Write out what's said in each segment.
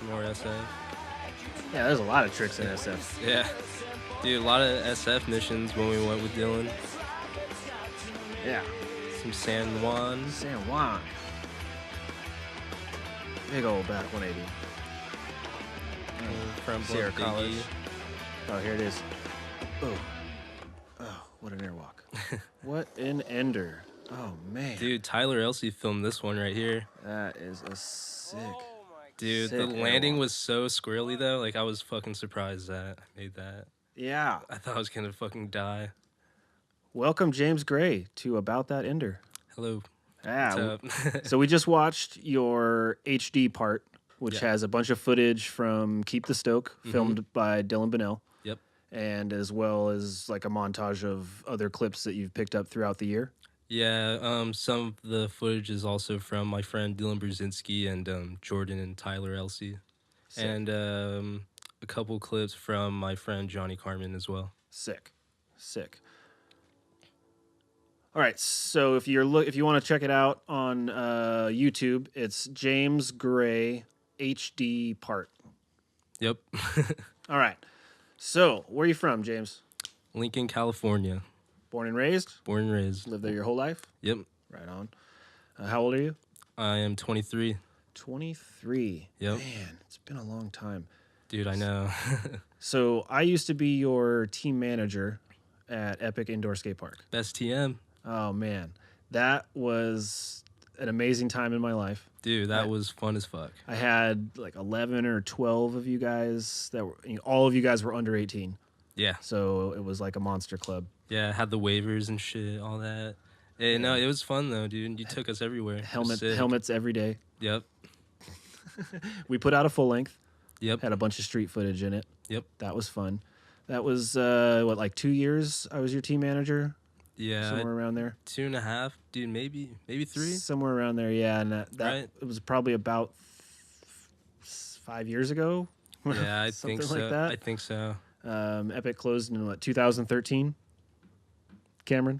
some more SF. Yeah, there's a lot of tricks in SF. Yeah. Dude, a lot of SF missions when we went with Dylan. Yeah. Some San Juan. San Juan. Big old back 180. From Sierra Biggie. College. Oh, here it is. Oh, what an airwalk. What an ender. Oh, man. Dude, Tyler Elsey filmed this one right here. That is a sick. Dude, sick the landing airwalk. was so squirrely though. Like I was fucking surprised that I made that. Yeah. I thought I was gonna fucking die. Welcome, James Gray, to About That Ender. Hello. Yeah. What's up? So we just watched your HD part, which Yeah. has a bunch of footage from Keep the Stoke, filmed by Dylan Bonnell. Yep. And as well as like a montage of other clips that you've picked up throughout the year. Yeah, some of the footage is also from my friend Dylan Brzezinski and Jordan and Tyler Elsey. Sick. And a couple clips from my friend Johnny Carmen as well. Sick. All right, so if you want to check it out on YouTube, it's James Gray HD part. Yep. All right. So, where are you from, James? Lincoln, California. Born and raised? Born and raised. Lived there your whole life? Yep. Right on. How old are you? I am 23. 23. Yep. Man, it's been a long time. Dude, I know. So, I used to be your team manager at Epic Indoor Skate Park. Best TM. Oh, man. That was an amazing time in my life. Dude, that was fun as fuck. I had like 11 or 12 of you guys that were, all of you guys were under 18. Yeah. So it was like a monster club. Yeah, had the waivers and shit, all that. Hey, no, it was fun though, dude. You took us everywhere. Helmets every day. Yep. We put out a full length. Yep. Had a bunch of street footage in it. Yep. That was fun. That was, like 2 years I was your team manager? Yeah. Somewhere around there? 2.5, dude, maybe 3. Somewhere around there, yeah. And that Right. it was probably about 5 years ago. Yeah, I think so. Something like that. I think so. Epic closed in 2013? Cameron?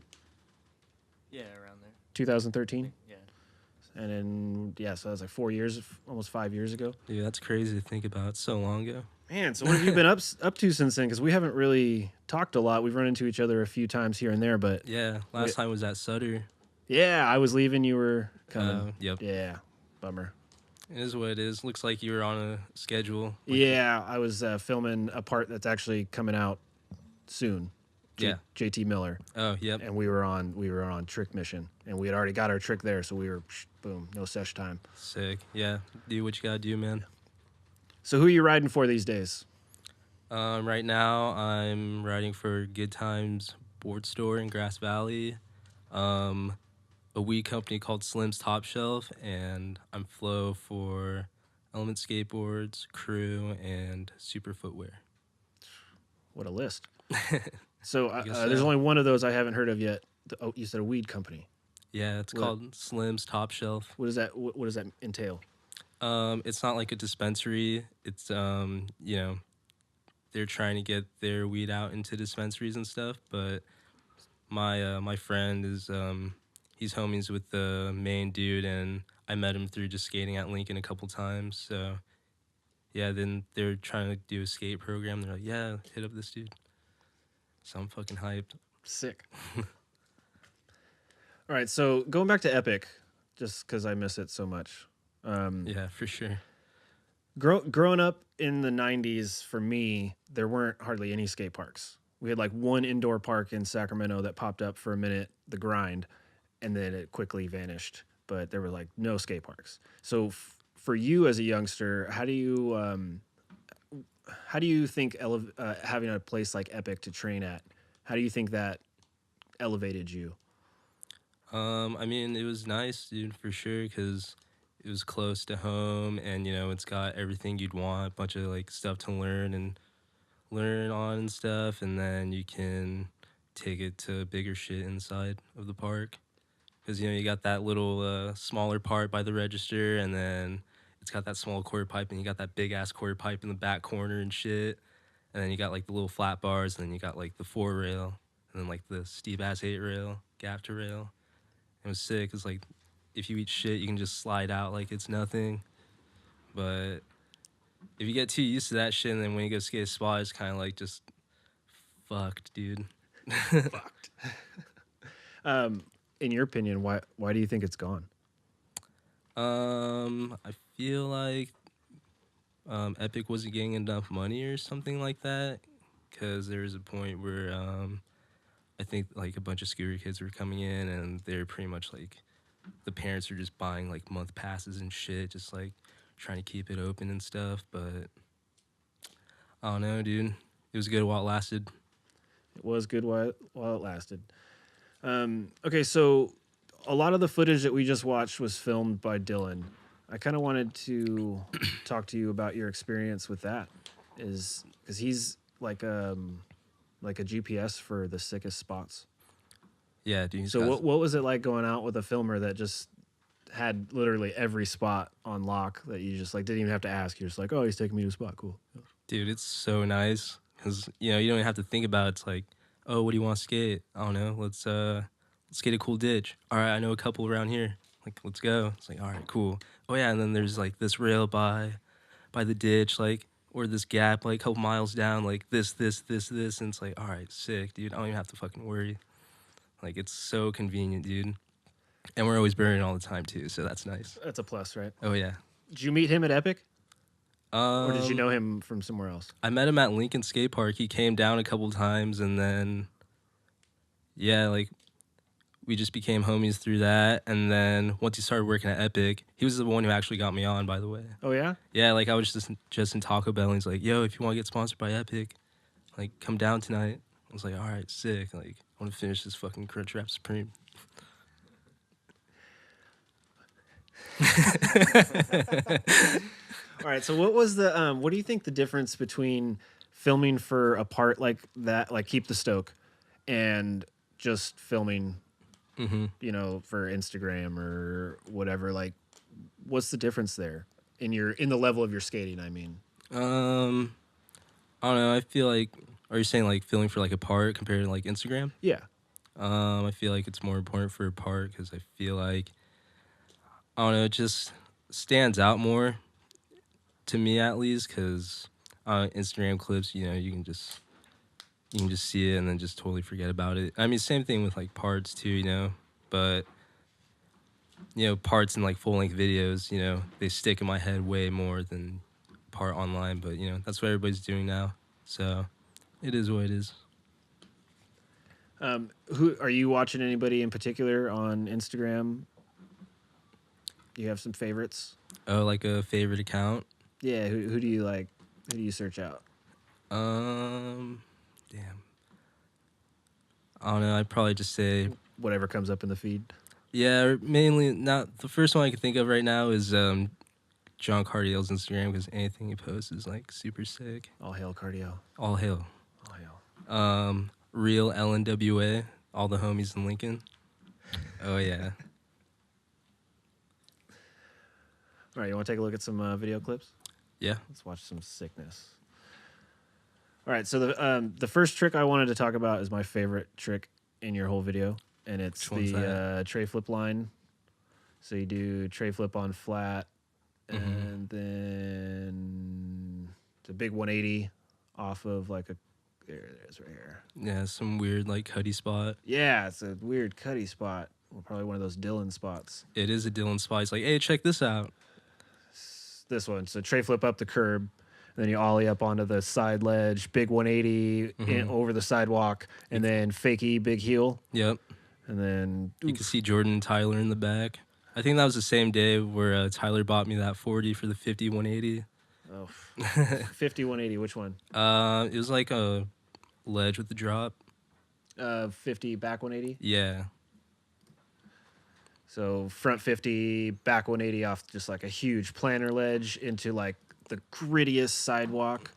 Yeah, around there. 2013? Yeah. And then, yeah, so that was like 4 years, almost 5 years ago. Dude, that's crazy to think about. It's so long ago. Man, so what have you been up to since then? Because we haven't really talked a lot. We've run into each other a few times here and there, but Yeah, last time was at Sutter. yeah, I was leaving. You were coming. Yep. Yeah, bummer. It is what it is. Looks like you were on a schedule. Yeah, I was filming a part that's actually coming out soon. Yeah. JT Miller, Oh, yep. and we were on trick mission, and we had already got our trick there, so we were boom, no sesh time. Sick. Yeah. Do what you gotta do, man. So who are you riding for these days? Right now, I'm riding for Good Times Board Store in Grass Valley, a weed company called Slim's Top Shelf, and I'm Flo for Element Skateboards, Crew, and Super Footwear. What a list. So guess there's so. only one of those I haven't heard of yet. Oh, you said a weed company. Yeah, it's What? called Slim's Top Shelf. What does that entail? It's not like a dispensary. It's they're trying to get their weed out into dispensaries and stuff. But my friend is he's homies with the main dude, and I met him through just skating at Lincoln a couple times. So yeah, then they're trying to do a skate program. They're like, yeah, hit up this dude. So I'm fucking hyped. Sick. All right, so going back to Epic, just because I miss it so much. Yeah, for sure. Growing up in the 90s, for me, there weren't hardly any skate parks. We had like one indoor park in Sacramento that popped up for a minute, the Grind, and then it quickly vanished. But there were like no skate parks. So for you as a youngster, how do you think having a place like Epic to train at, how do you think that elevated you? I mean, it was nice, dude, for sure, because it was close to home, and it's got everything you'd want, a bunch of like stuff to learn on and stuff, and then you can take it to bigger shit inside of the park, because you got that little smaller part by the register, and then it's got that small quarter pipe, and you got that big ass quarter pipe in the back corner and shit, and then you got like the little flat bars, and then you got like the 4 rail, and then like the steep ass 8 rail, gap to rail. It was sick. It's like, if you eat shit, you can just slide out like it's nothing. But if you get too used to that shit, and then when you go skate a spot, it's kind of like just fucked, dude. Fucked. In your opinion, why do you think it's gone? I feel like Epic wasn't getting enough money or something like that, because there was a point where I think like a bunch of scooter kids were coming in, and they're pretty much like the parents are just buying like month passes and shit, just like trying to keep it open and stuff. But I don't know, dude. It was good while it lasted. It was good while it lasted. Okay, so a lot of the footage that we just watched was filmed by Dylan. I kind of wanted to talk to you about your experience with that, is because he's like a GPS for the sickest spots. Yeah, dude. So what was it like going out with a filmer that just had literally every spot on lock that you just like didn't even have to ask? You're just like, oh, he's taking me to a spot, cool. Dude, it's so nice because you don't even have to think about it. It's like, oh, what do you want to skate? I don't know. Let's skate a cool ditch. All right, I know a couple around here. Like, let's go. It's like, all right, cool. Oh yeah, and then there's like this rail by the ditch, like, or this gap like a couple miles down, like this, and it's like, all right, sick, dude. I don't even have to fucking worry. Like, it's so convenient, dude. And we're always burning all the time too, so that's nice. That's a plus, right? Oh yeah. Did you meet him at Epic, or did you Um, know him from somewhere else? I met him at Lincoln Skate Park. He came down a couple times, and then yeah, like we just became homies through that. And then once he started working at Epic, he was the one who actually got me on, by the way. Oh yeah. Yeah, like I was just in Taco Bell, and he's like, "Yo, if you want to get sponsored by Epic, like come down tonight." I was like, "All right, sick. Like I want to finish this fucking Crunchwrap Supreme." All right. So what was the what do you think the difference between filming for a part like that, like Keep the Stoke, and just filming, for Instagram or whatever? Like, what's the difference there in the level of your skating? I mean, I don't know. I feel like, are you saying like filming for like a part compared to like Instagram? yeah. I feel like it's more important for a part because I feel like, I don't know, it just stands out more to me at least because Instagram clips, you can just see it and then just totally forget about it. I mean, same thing with like parts too, but parts in like full length videos, they stick in my head way more than part online. But that's what everybody's doing now, so it is what it is. Who are you watching? Anybody in particular on Instagram? You have some favorites? Oh, like a favorite account? Yeah. Who do you like? Who do you search out? Damn. I don't know. I'd probably just say Whatever comes up in the feed. yeah. Or mainly not the first one I can think of right now is John Cardiel's Instagram because anything he posts is like super sick. All hail cardio. All hail. All hail. Real LNWA. All the homies in Lincoln. Oh yeah. All right. You want to take a look at some video clips? Yeah. Let's watch some sickness. All right, so the first trick I wanted to talk about is my favorite trick in your whole video, and it's Which one's the tray flip line. So you do tray flip on flat, and then it's a big 180 off of like there it is right here. Yeah, some weird like cutty spot. Yeah, it's a weird cutty spot. Well, probably one of those Dylan spots. It is a Dylan spot. He's like, hey, check this out. This one. So tray flip up the curb. Then you ollie up onto the side ledge, big 180 over the sidewalk, and then fakie big heel. Yep. And then You can see Jordan and Tyler in the back. I think that was the same day where Tyler bought me that 40 for the 50 180. Oh, 50 180. Which one? It was like a ledge with the drop. 50 back 180. Yeah. So front 50, back 180 off just like a huge planter ledge into like the grittiest sidewalk.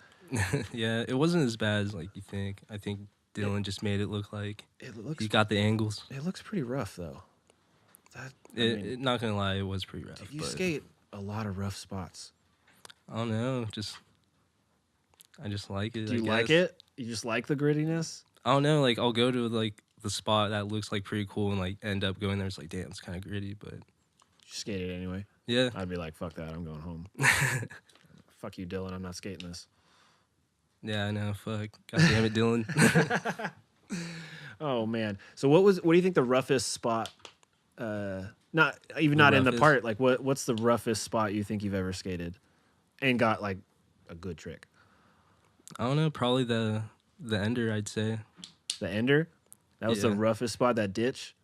Yeah, it wasn't as bad as like you think. I think Dylan just made it look like It he got the angles. It looks pretty rough though. Not gonna lie, it was pretty rough. You but skate a lot of rough spots. I don't know, I just like it. Do you I like guess. it? You just like the grittiness? I don't know, like I'll go to like the spot that looks like pretty cool and like end up going there. It's like, damn, it's kind of gritty, but You skate it anyway. yeah. I'd be like, fuck that, I'm going home. fuck you, Dylan. I'm not skating this. Yeah, I know. Fuck. God damn it, Dylan. Oh man. So what do you think the roughest spot? Not even The not in the roughest? part. Like what's the roughest spot you think you've ever skated, and got like a good trick? I don't know. Probably the ender, I'd say. The ender. That was the Yeah. roughest spot. That ditch.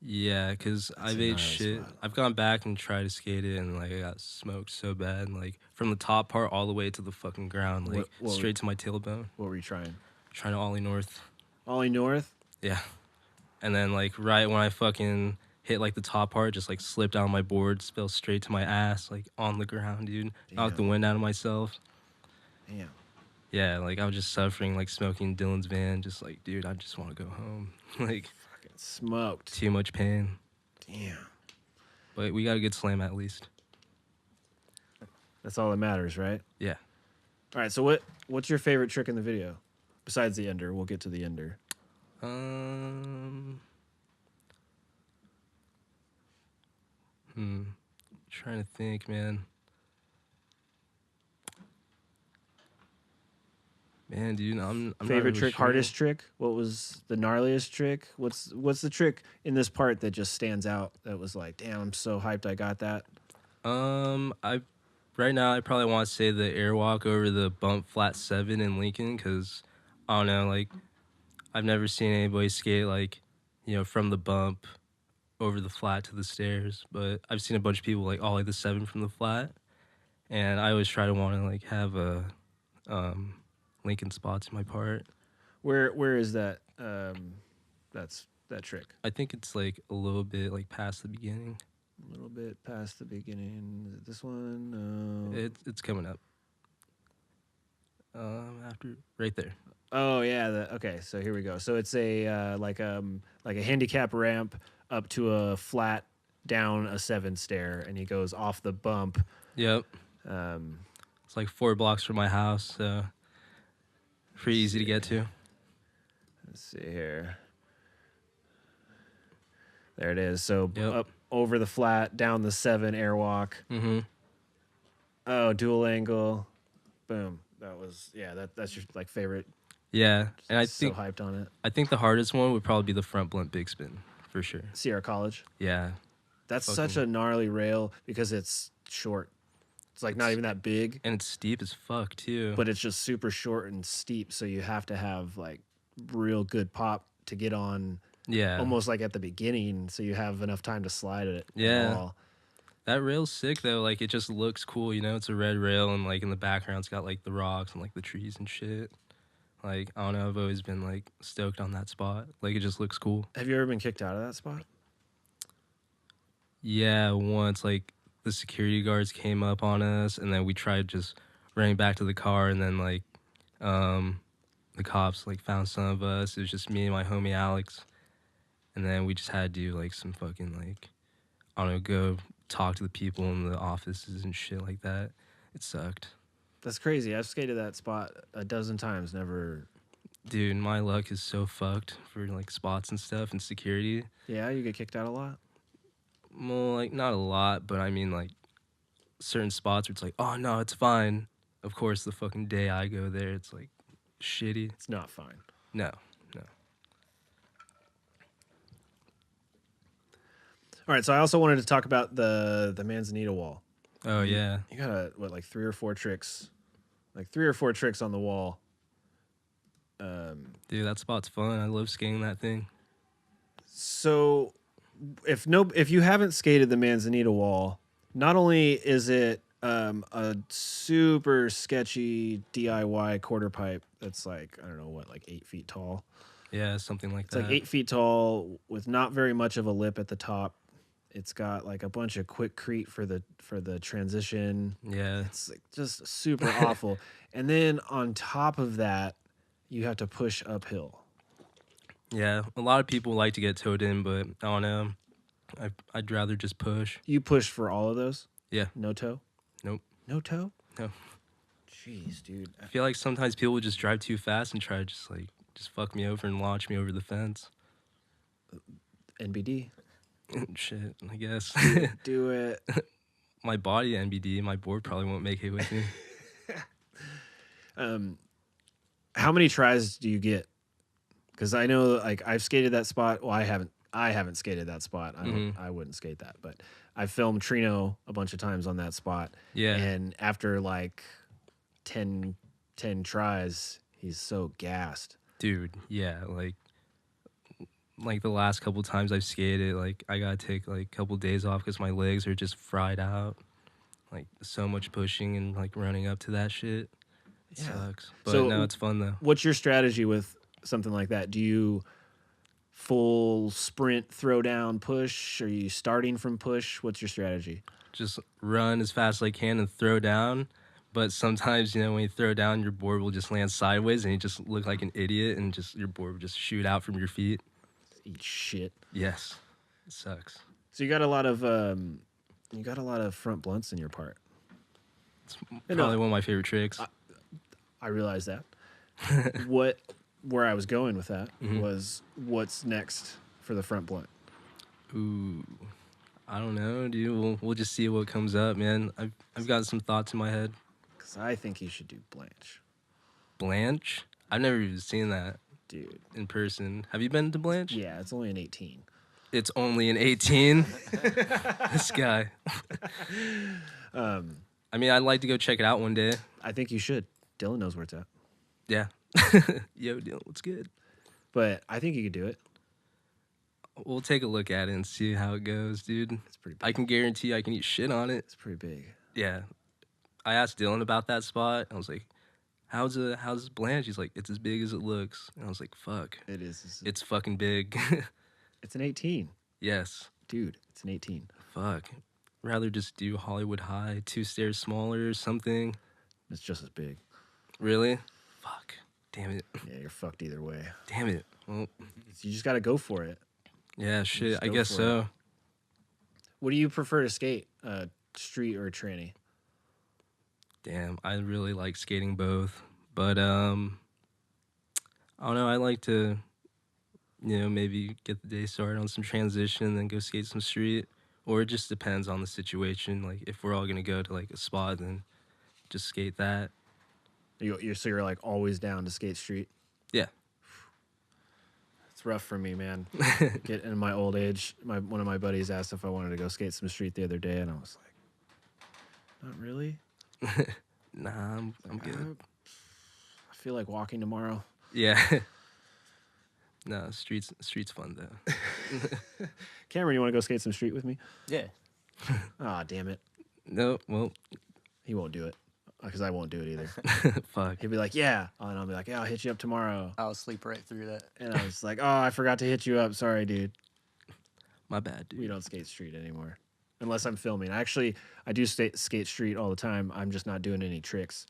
Yeah, because That's I've a ate gnarly shit. spot. I've gone back and tried to skate it, and like I got smoked so bad, like from the top part all the way to the fucking ground, like What- straight to my tailbone. What were you trying? Trying to ollie north. Ollie North. Yeah, and then like right when I fucking hit like the top part, just like slipped down my board, fell straight to my ass, like on the ground, dude. Knocked the Damn. wind out of myself. Damn. Yeah, like I was just suffering, like smoking Dylan's van, just like, dude, I just want to go home. Like Fucking smoked. too much pain. Damn. But we got a good slam at least. That's all that matters, right? Yeah. All right. So what's your favorite trick in the video besides the ender? We'll get to the ender. Trying to think, man. Man, dude, I'm not Favorite really trick, sure. hardest trick. What was the gnarliest trick? What's the trick in this part that just stands out? That was like, damn, I'm so hyped I got that. I right now I probably want to say the airwalk over the bump flat 7 in Lincoln, because I don't know, like I've never seen anybody skate like, you know, from the bump over the flat to the stairs, but I've seen a bunch of people like ollie the 7 from the flat, and I always try to want to like have a Lincoln spots in my part. Where is that? That's that trick. I think it's like a little bit like past the beginning. A little bit past the beginning. Is it this one? No. It's coming up. After right there. Oh yeah. Okay. So here we go. So it's a like a handicap ramp up to a flat down a 7 stair, and he goes off the bump. Yep. Um, It's like 4 blocks from my house, so pretty easy to get to. Let's see here. There it is. So Yep. up over the flat, down the 7 airwalk. Mm-hmm. Oh, dual angle. Boom. That was that's your like favorite. Yeah, and I so think hyped on it. I think the hardest one would probably be the front blunt big spin for sure. Sierra College. Yeah, That's Fucking- such a gnarly rail because it's short. It's like not even that big, and it's steep as fuck too. but it's just super short and steep. So you have to have like real good pop to get on, yeah, almost like at the beginning, so you have enough time to slide it. Yeah. All. that rail's sick though. Like it just looks cool, you know. It's a red rail, and like in the background, it's got like the rocks and like the trees and shit. Like I don't know, I've always been like stoked on that spot. Like it just looks cool. Have you ever been kicked out of that spot? Yeah, once like the security guards came up on us, and then we tried just running back to the car, and then like the cops like found some of us. It was just me and my homie Alex, and then we just had to do like some fucking like I don't know, go talk to the people in the offices and shit like that. It sucked. That's crazy. I've skated that spot a dozen times. Never. Dude, my luck is so fucked for like spots and stuff and security. Yeah, you get kicked out a lot. Well, like not a lot, but I mean like certain spots where it's like, oh no, it's fine. Of course, the fucking day I go there, it's like shitty. It's not fine. No. All right, so I also wanted to talk about the Manzanita wall. Oh yeah. You got like 3 or 4 tricks on the wall. Dude, that spot's fun. I love skating that thing. So if you haven't skated the Manzanita wall, not only is it a super sketchy DIY quarter pipe that's like, I don't know what, like 8 feet tall. Yeah, something like It's that. like 8 feet tall with not very much of a lip at the top. It's got like a bunch of quick crete for the transition. Yeah. It's like just super awful. And then on top of that, you have to push uphill. Yeah. A lot of people like to get towed in, but I don't know. I'd rather just push. You push for all of those? Yeah. No toe? Nope. No toe? No. Jeez, dude. I feel like sometimes people just drive too fast and try to just fuck me over and launch me over the fence. NBD. Shit, I guess. Do it. my body NBD, my board probably won't make it with me. How many tries do you get? Because I know, like, I've skated that spot. Well, I haven't skated that spot. I wouldn't skate that, but I filmed Trino a bunch of times on that spot. Yeah. And after like 10 tries, he's so gassed. Dude, yeah, like the last couple times I've skated, like I gotta take like a couple days off because my legs are just fried out. Like so much pushing and like running up to that shit. It sucks. But So, no, it's fun though. What's your strategy with something like that? Do you full sprint, throw down, push? Are you starting from push? What's your strategy? Just run as fast as I can and throw down. But sometimes, you know, when you throw down, your board will just land sideways and you just look like an idiot and just your board will just shoot out from your feet. Eat shit. Yes. It sucks. So you got a lot of front blunts in your part. It's probably one of my favorite tricks. I realize that. Where I was going with that was what's next for the front blunt. Ooh, I don't know, dude. We'll just see what comes up, man. I've got some thoughts in my head. Because I think you should do Blanche. Blanche? I've never even seen that, dude, in person. Have you been to Blanche? Yeah, it's only an 18. It's only an 18? This guy. I mean, I'd like to go check it out one day. I think you should. Dylan knows where it's at. Yeah. Yo, Dylan, what's good? But I think you could do it. We'll take a look at it and see how it goes, dude. It's pretty big. I can guarantee I can eat shit on it. It's pretty big. Yeah. I asked Dylan about that spot. I was like, how's Blanche? He's like, it's as big as it looks. And I was like, fuck. It is. It's fucking big. It's an 18. Yes. Dude, it's an 18. Fuck. Rather just do Hollywood High, 2 stairs smaller or something. It's just as big. Really? Fuck. Damn it. Yeah, you're fucked either way. Damn it. Well, you just got to go for it. Yeah, shit. Just I go guess for so. it. What do you prefer to skate? Street or tranny? Damn, I really like skating both. But I don't know, I like to, you know, maybe get the day started on some transition and then go skate some street. Or it just depends on the situation. Like if we're all gonna go to like a spot, then just skate that. You're like always down to skate street? Yeah. It's rough for me, man. Get in my old age. One of my buddies asked if I wanted to go skate some street the other day, and I was like, not really. Nah, I'm good. I feel like walking tomorrow. Yeah. No, street's fun though. Cameron, you want to go skate some street with me? Yeah. Ah, damn it. No, well, He won't do it because I won't do it either. fuck. He'll be like, yeah. And I'll be like, yeah, I'll hit you up tomorrow. I'll sleep right through that. And I was like, oh, I forgot to hit you up. Sorry, dude. My bad, dude. We don't skate street anymore. Unless I'm filming. I do skate street all the time. I'm just not doing any tricks.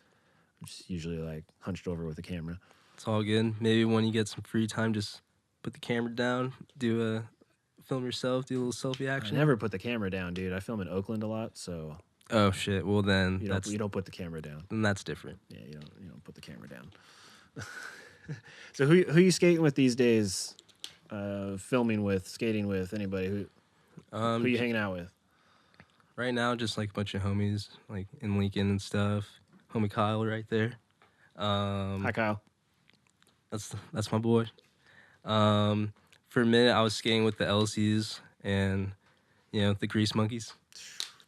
I'm just usually like hunched over with a camera. It's all good. Maybe when you get some free time, just put the camera down, film yourself, do a little selfie I action. never put the camera down, dude. I film in Oakland a lot, so Oh shit. Well then, you don't put the camera down. then that's different. Yeah, you don't put the camera down. So who you skating with these days? Filming with, skating with, anybody who you hanging out with? Right now, just like a bunch of homies, like in Lincoln and stuff. Homie Kyle right there. Hi, Kyle. That's my boy. For a minute, I was skating with the LCs and, you know, the Grease Monkeys.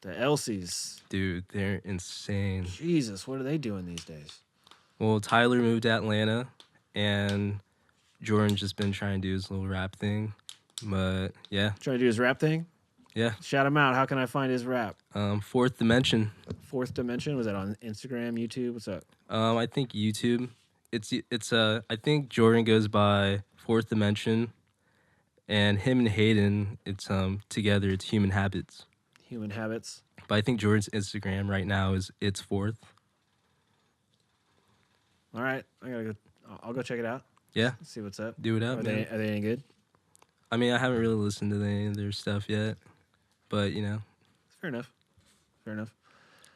The Elsies. Dude, they're insane. Jesus, what are they doing these days? Well, Tyler moved to Atlanta, and Jordan's just been trying to do his little rap thing. But, yeah. Trying to do his rap thing? Yeah. Shout him out. How can I find his rap? Fourth Dimension. Fourth Dimension? Was that on Instagram, YouTube? What's up? I think YouTube. It's I think Jordan goes by Fourth Dimension, and him and Hayden, it's together. It's Human Habits. Human Habits. But I think Jordan's Instagram right now is It's Fourth. All right, I'll go check it out. Yeah, See what's up. do it up, Are man. they any good? I mean, I haven't really listened to any of their stuff yet, but you know, Fair enough.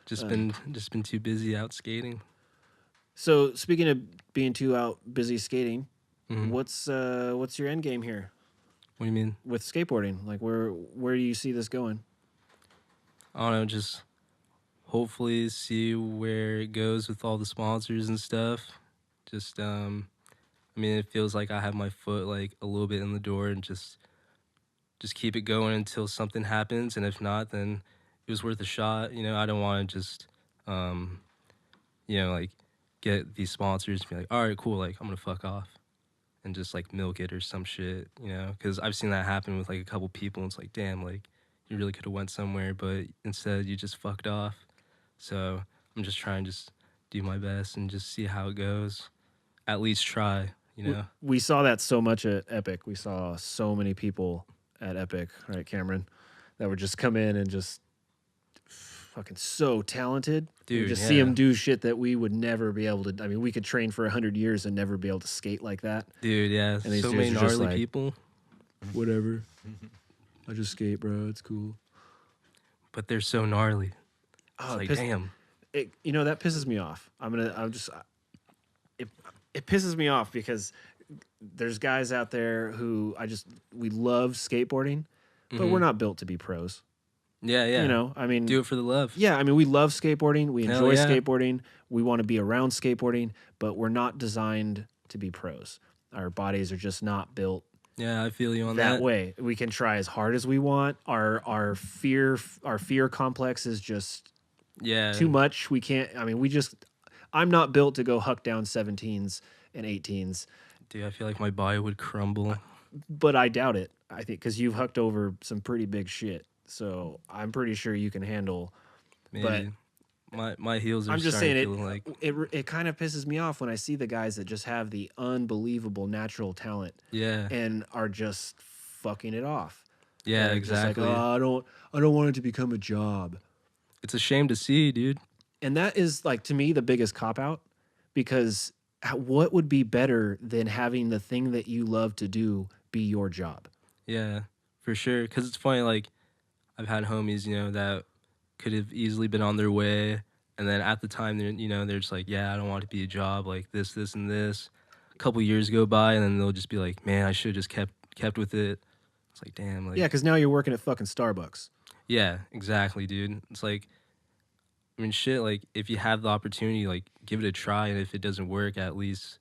just been too busy out skating. So speaking of being too out busy skating, Mhm. what's your end game here What do you mean? with skateboarding? Like where do you see this going? I don't know, just hopefully see where it goes with all the sponsors and stuff. Just I mean, it feels like I have my foot like a little bit in the door, and just keep it going until something happens, and if not, then it was worth a shot. You know, I don't want to just um like get these sponsors to be like, all right, cool, like I'm gonna fuck off and just like milk it or some shit, you know, because I've seen that happen with like a couple people, and it's like, damn, like you really could have went somewhere, but instead you just fucked off. So I'm just trying to just do my best and just see how it goes. At least try, you know. We saw that so much at Epic. We saw so many people at Epic, right, Cameron, that would just come in and just fucking so talented. Dude, You just yeah. see them do shit that we would never be able to. I mean, we could train for 100 years and never be able to skate like that. Dude, yeah, And these so dudes many are just gnarly like- people, Whatever. I just skate, bro. It's cool. but they're so gnarly. It's Oh, like, piss- damn. you know, that pisses me off. It pisses me off because there's guys out there who we love skateboarding, but we're not built to be pros. Yeah, yeah. You know, I mean, Do it for the love. yeah, I mean, we love skateboarding. We Hell enjoy yeah. skateboarding. We want to be around skateboarding, but we're not designed to be pros. Our bodies are just not built Yeah, I feel you on that way. We can try as hard as we want. Our fear complex is just Yeah. too much. We can't. I mean, I'm not built to go huck down 17s and 18s, Dude, I feel like my body would crumble. but I doubt it. I think because you've hucked over some pretty big shit, so I'm pretty sure you can handle. Maybe. My heels are I'm just starting saying to feel like it kind of pisses me off when I see the guys that just have the unbelievable natural talent yeah. and are just fucking it off. Yeah, They're just like, exactly. oh, I don't want it to become a job. It's a shame to see, dude. And that is, like, to me, the biggest cop out, because what would be better than having the thing that you love to do be your job? Yeah, for sure. Because it's funny, like, I've had homies, you know, that could have easily been on their way. And then at the time, they're just like, yeah, I don't want it to be a job, like this, this, and this. A couple years go by, and then they'll just be like, man, I should have just kept with it. It's like, damn. Like, Yeah, because now you're working at fucking Starbucks. yeah, exactly, dude. It's like, I mean, shit, like, if you have the opportunity, like, give it a try. And if it doesn't work, at least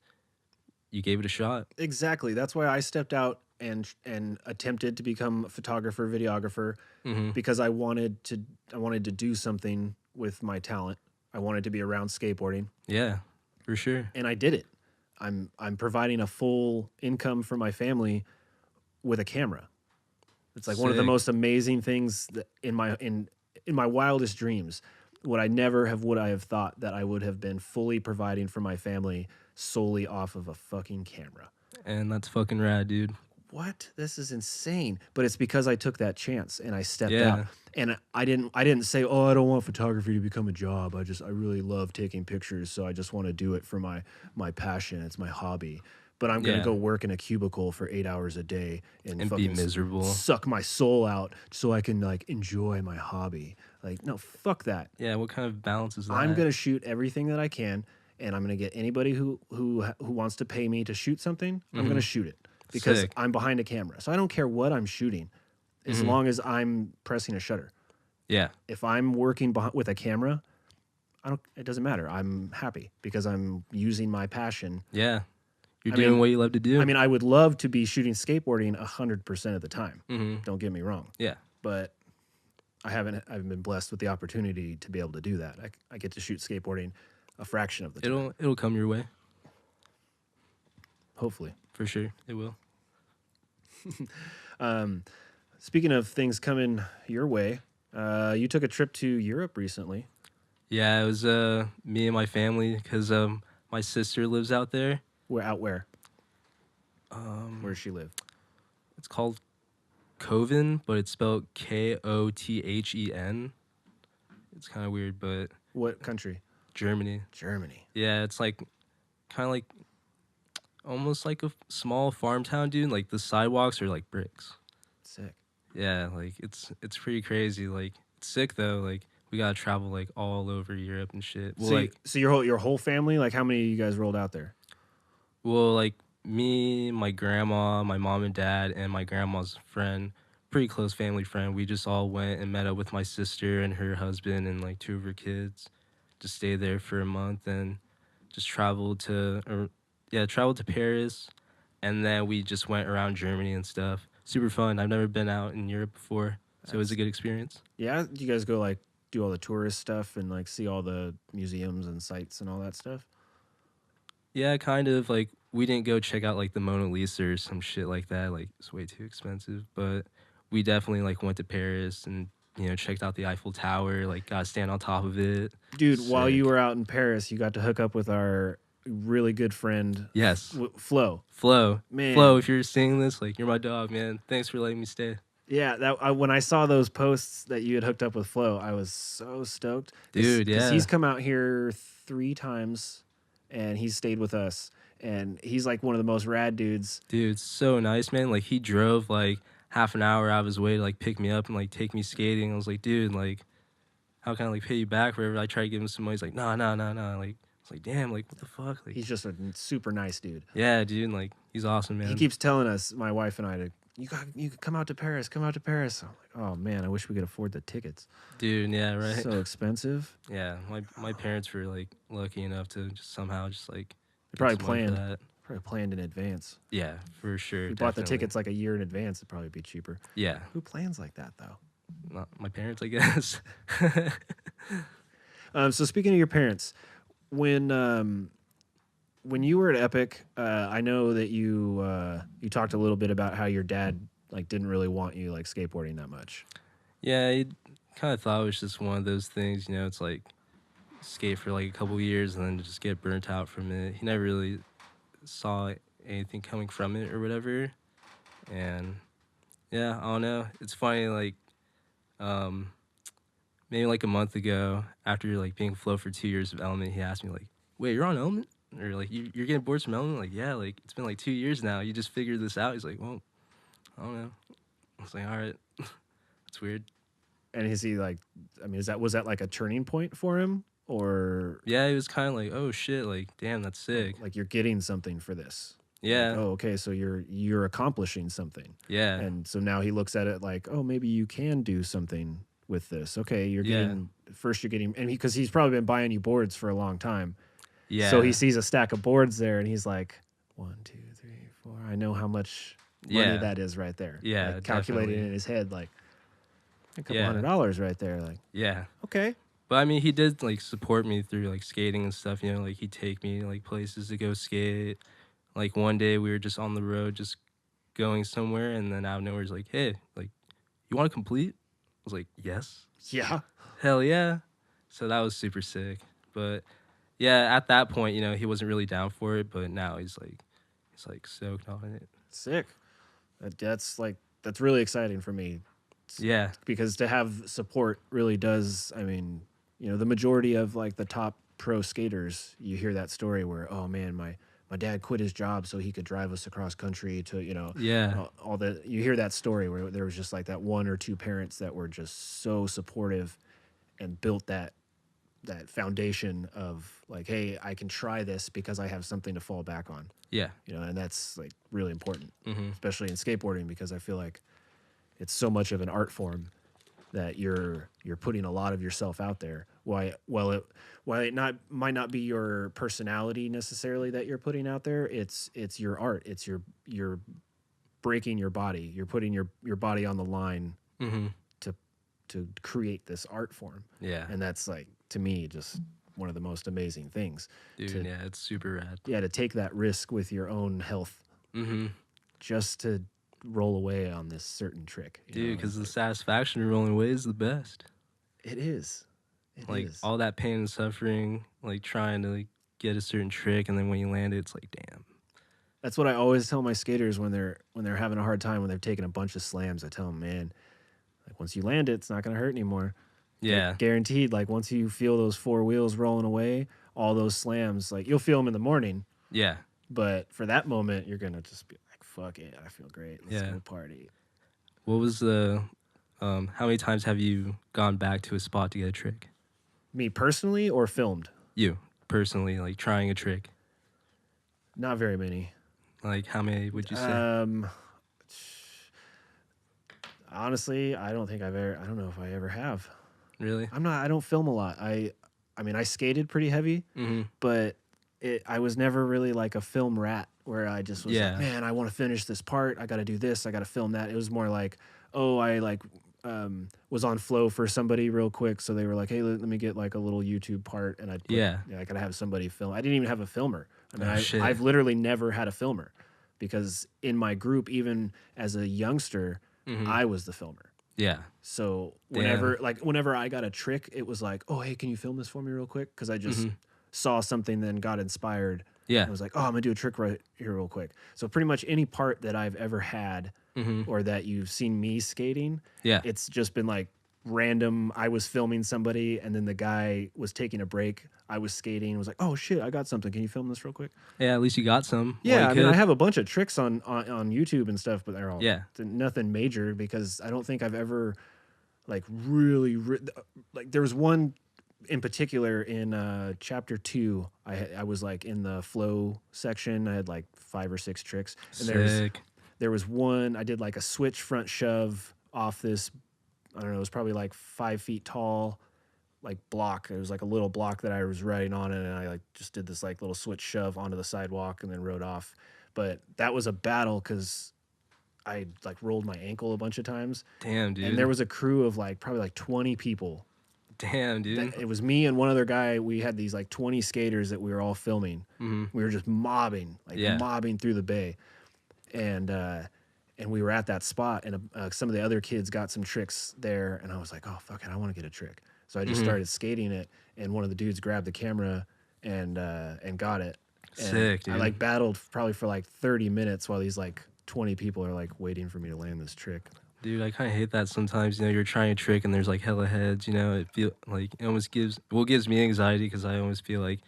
you gave it a shot. Exactly. That's why I stepped out and attempted to become a photographer, videographer, because I wanted to do something with my talent. I wanted to be around skateboarding, Yeah, for sure. and I did it. I'm providing a full income for my family with a camera. It's like one of the Sick. most amazing things that in my wildest dreams. Would I have thought that I would have been fully providing for my family solely off of a fucking camera. And that's fucking rad, dude. What? This is insane. But it's because I took that chance and I stepped Yeah. out. And I didn't say, "Oh, I don't want photography to become a job. I really love taking pictures, so I just want to do it for my passion. It's my hobby." But I'm going to Yeah. go work in a cubicle for 8 hours a day and And be fucking miserable. suck my soul out so I can, like, enjoy my hobby. Like, no, fuck that. Yeah, what kind of balance is that? I'm going to shoot everything that I can, and I'm going to get anybody who wants to pay me to shoot something. I'm going to shoot it because Sick. I'm behind a camera. So I don't care what I'm shooting as long as I'm pressing a shutter. Yeah, If I'm working with a camera, it doesn't matter. I'm happy because I'm using my passion. yeah. You're I doing mean- what you love to do. I mean, I would love to be shooting skateboarding 100% of the time. Mhm. Don't get me wrong. Yeah, But I haven't been blessed with the opportunity to be able to do that. I get to shoot skateboarding a fraction of the time. it'll come your way Hopefully. for sure. It will. Speaking of things coming your way, you took a trip to Europe recently. Yeah, it was me and my family because my sister lives out there. Where? Where does she live? It's called Koven, but it's spelled Kothen. It's kind of weird, but What country? Germany. Germany. Yeah, it's like kind of like almost like a small farm town, dude. Like the sidewalks are like bricks. Sick. Yeah, like it's pretty crazy. Like it's sick though. Like we gotta travel like all over Europe and shit. Well, So your whole family, like how many of you guys rolled out there? like me, my grandma, my mom and dad, and my grandma's friend. pretty close family friend. We just all went and met up with my sister and her husband and like 2 of her kids. Just stayed there for a month and just traveled to Paris, and then we just went around Germany and stuff. Super fun. I've never been out in Europe before, so it was a good experience. Yeah, you guys go like do all the tourist stuff and like see all the museums and sites and all that stuff. Yeah, kind of like we didn't go check out like the Mona Lisa or some shit like that. Like it's way too expensive, but we definitely like went to Paris and checked out the Eiffel Tower. Like got to stand on top of it. Dude, while you Sick. were out in Paris, you got to hook up with our really good friend, Yes. Flo. Flo, Man. Flo, if you're seeing this, like you're my dog, man. Thanks for letting me stay. Yeah, when I saw those posts that you had hooked up with Flo, I was so stoked. Dude, Because yeah. he's come out here 3 times, and he's stayed with us, and he's like one of the most rad dudes. Dude, so nice, man. Like he drove like half an hour out of his way to like pick me up and like take me skating. I was like, dude, like how can I like pay you back wherever I try to give him some money? He's like, nah. Like it's like, damn, like what the fuck? Like He's just a super nice dude. yeah, dude, like he's awesome, man. He keeps telling us, my wife and I, you could come out to Paris. I'm like, oh man, I wish we could afford the tickets. Dude, yeah, right. So expensive. Yeah, my parents were like lucky enough to just somehow just like They probably get some money for planned. that. Probably planned in advance. Yeah, for sure. We bought the definitely. tickets like a year in advance. It'd probably be cheaper. Yeah, Who plans like that though? not my parents, I guess. So speaking of your parents, when you were at Epic, I know that you talked a little bit about how your dad like didn't really want you like skateboarding that much. Yeah, I kind of thought it was just one of those things, it's like skate for like a couple years and then just get burnt out from it. He never really saw anything coming from it or whatever. And yeah, I don't know. It's funny, like maybe like a month ago, after like being flow for 2 years of Element, he asked me like, wait, you're on Element? Or like you're getting boards from Element? Like, yeah, like it's been like 2 years now. You just figured this out. He's like, well, I don't know. I was like, all right. It's weird. And is he like, I mean, was that like a turning point for him, or Yeah, it was kind of like, oh shit, like damn, that's sick. like you're getting something for this? Yeah. Like, oh, okay, so you're accomplishing something. Yeah. And so now he looks at it like, oh, maybe you can do something with this. Okay, you're getting and because he's probably been buying you boards for a long time. Yeah. So he sees a stack of boards there, and he's like, 1, 2, 3, 4. I know how much money that is right there. Yeah, like, calculating definitely. in his head, like a couple Yeah. $100 right there. Like, Yeah. okay, But I mean, he did like support me through like skating and stuff, like he'd take me like places to go skate. Like one day we were just on the road, just going somewhere, and then out of nowhere he's like, hey, like, you want to complete? I was like, yes. yeah. Hell yeah. So that was super sick. But yeah, at that point, he wasn't really down for it, but now he's like stoked on it. Sick. That's really exciting for me. Yeah. Because to have support really does, I mean, the majority of like the top pro skaters, you hear that story where, oh man, my dad quit his job so he could drive us across country to, Yeah. you hear that story where there was just like that 1 or 2 parents that were just so supportive and built that foundation of like, hey, I can try this because I have something to fall back on. Yeah. And that's like really important, Mm-hmm. especially in skateboarding, because I feel like it's so much of an art form that you're putting a lot of yourself out there. While it might not be your personality necessarily that you're putting out there, it's your art. It's you're breaking your body. You're putting your body on the line Mm-hmm. to create this art form. Yeah. And that's like, to me, just one of the most amazing things. Dude, yeah, it's super rad. Yeah, to take that risk with your own health Mm-hmm. just to roll away on this certain trick. Dude, because the satisfaction of rolling away is the best. it is. It Like is. all that pain and suffering, like trying to like get a certain trick, and then when you land it, it's like, damn. That's what I always tell my skaters when they're having a hard time, when they're taking a bunch of slams. I tell them, man, like once you land it, it's not going to hurt anymore. Yeah. Like, guaranteed. Like once you feel those 4 wheels rolling away, all those slams, like you'll feel them in the morning, Yeah. but for that moment, you're going to just be like, fuck it, I feel great. Let's Yeah. go party. What was the, how many times have you gone back to a spot to get a trick? Me personally or filmed? You, personally, like trying a trick. Not very many. Like how many would you say? Honestly, I don't think I've ever. I don't know if I ever have. Really? I don't film a lot. I mean, I skated pretty heavy, Mm-hmm. but I was never really like a film rat where I just was like, Yeah. man, I want to finish this part. I got to do this. I got to film that. It was more like, oh, I like was on flow for somebody real quick, so they were like, hey, let me get like a little YouTube part, and Yeah. I gotta have somebody film. I didn't even have a filmer. I mean, Oh, shit. I've literally never had a filmer because in my group, even as a youngster, I was the filmer. Yeah. So Damn. whenever I got a trick, it was like, oh, hey, can you film this for me real quick? Because I just saw something, then got inspired. Yeah. I was like, oh, I'm gonna do a trick right here real quick. So pretty much any part that I've ever had or that you've seen me skating, Yeah. it's just been like random. I was filming somebody, and then the guy was taking a break. I was skating. Was like, oh shit, I got something. Can you film this real quick? Yeah, at least you got some. Yeah, Well, I mean, I have a bunch of tricks on YouTube and stuff, but they're all nothing major because I don't think I've ever like really like there was one in particular in chapter 2. I was like in the flow section. I had like 5 or 6 tricks, and Sick. there was one I did like a switch front shove off this. I don't know. It was probably like 5 feet tall, like block. It was like a little block that I was riding on, and I like just did this like little switch shove onto the sidewalk and then rode off. But that was a battle because I like rolled my ankle a bunch of times. Damn, dude. And there was a crew of like probably like 20 people. Damn, dude. It was me and one other guy. We had these like 20 skaters that we were all filming. We were just mobbing through the bay, and we were at that spot, and some of the other kids got some tricks there, and I was like, oh fuck it, I want to get a trick. So I just started skating it, and one of the dudes grabbed the camera and got it. And Sick, dude. I like battled probably for like 30 minutes while these like 20 people are like waiting for me to land this trick. Dude, I kind of hate that sometimes. You know, you're trying a trick and there's like hella heads. You know, it almost gives me anxiety because I always feel like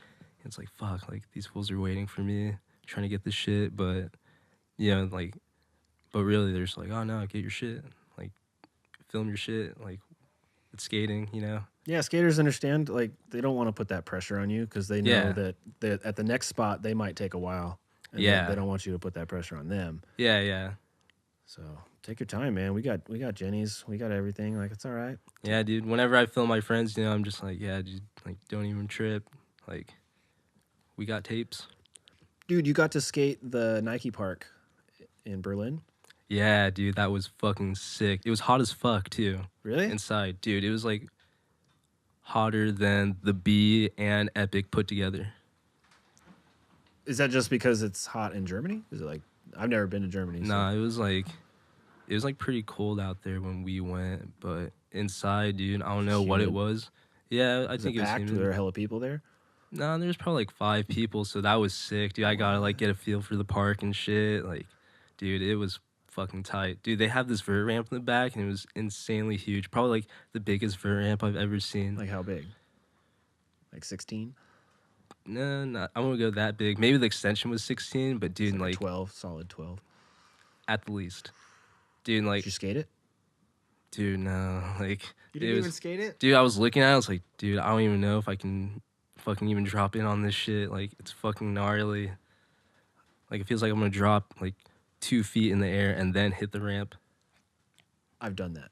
it's like fuck, like these fools are waiting for me, trying to get this shit. But you know, like, but really, they're just like, oh no, get your shit, like, film your shit, like, it's skating. You know. Yeah, skaters understand. Like, they don't want to put that pressure on you because they know that at the next spot they might take a while. And they don't want you to put that pressure on them. Yeah, yeah. So take your time, man. We got Jenny's, we got everything. Like, it's all right. Yeah, dude. Whenever I film my friends, you know, I'm just like, yeah, dude, like, don't even trip. Like, we got tapes. Dude, you got to skate the Nike Park in Berlin? Yeah, dude, that was fucking sick. It was hot as fuck too. Really? Inside, dude, it was like hotter than the B and Epic put together. Is that just because it's hot in Germany? Is it like, I've never been to Germany. Nah, it was like pretty cold out there when we went, but inside, dude, I don't know what it was. Yeah, I think it was packed? humid. Were there hella people there? Nah, there's probably like 5 people, so that was sick, dude. I gotta like get a feel for the park and shit. Like, dude, it was fucking tight. Dude, they have this vert ramp in the back, and it was insanely huge. Probably like the biggest vert ramp I've ever seen. Like how big? Like 16? No, not. I won't go that big. Maybe the extension was 16, but dude, like 12, solid 12. at the least. Dude, like, Did you skate it? dude, no, like You didn't even skate it? Dude, I was looking at it, I was like, dude, I don't even know if I can fucking even drop in on this shit. Like, it's fucking gnarly. Like, it feels like I'm gonna drop like 2 feet in the air and then hit the ramp. I've done that.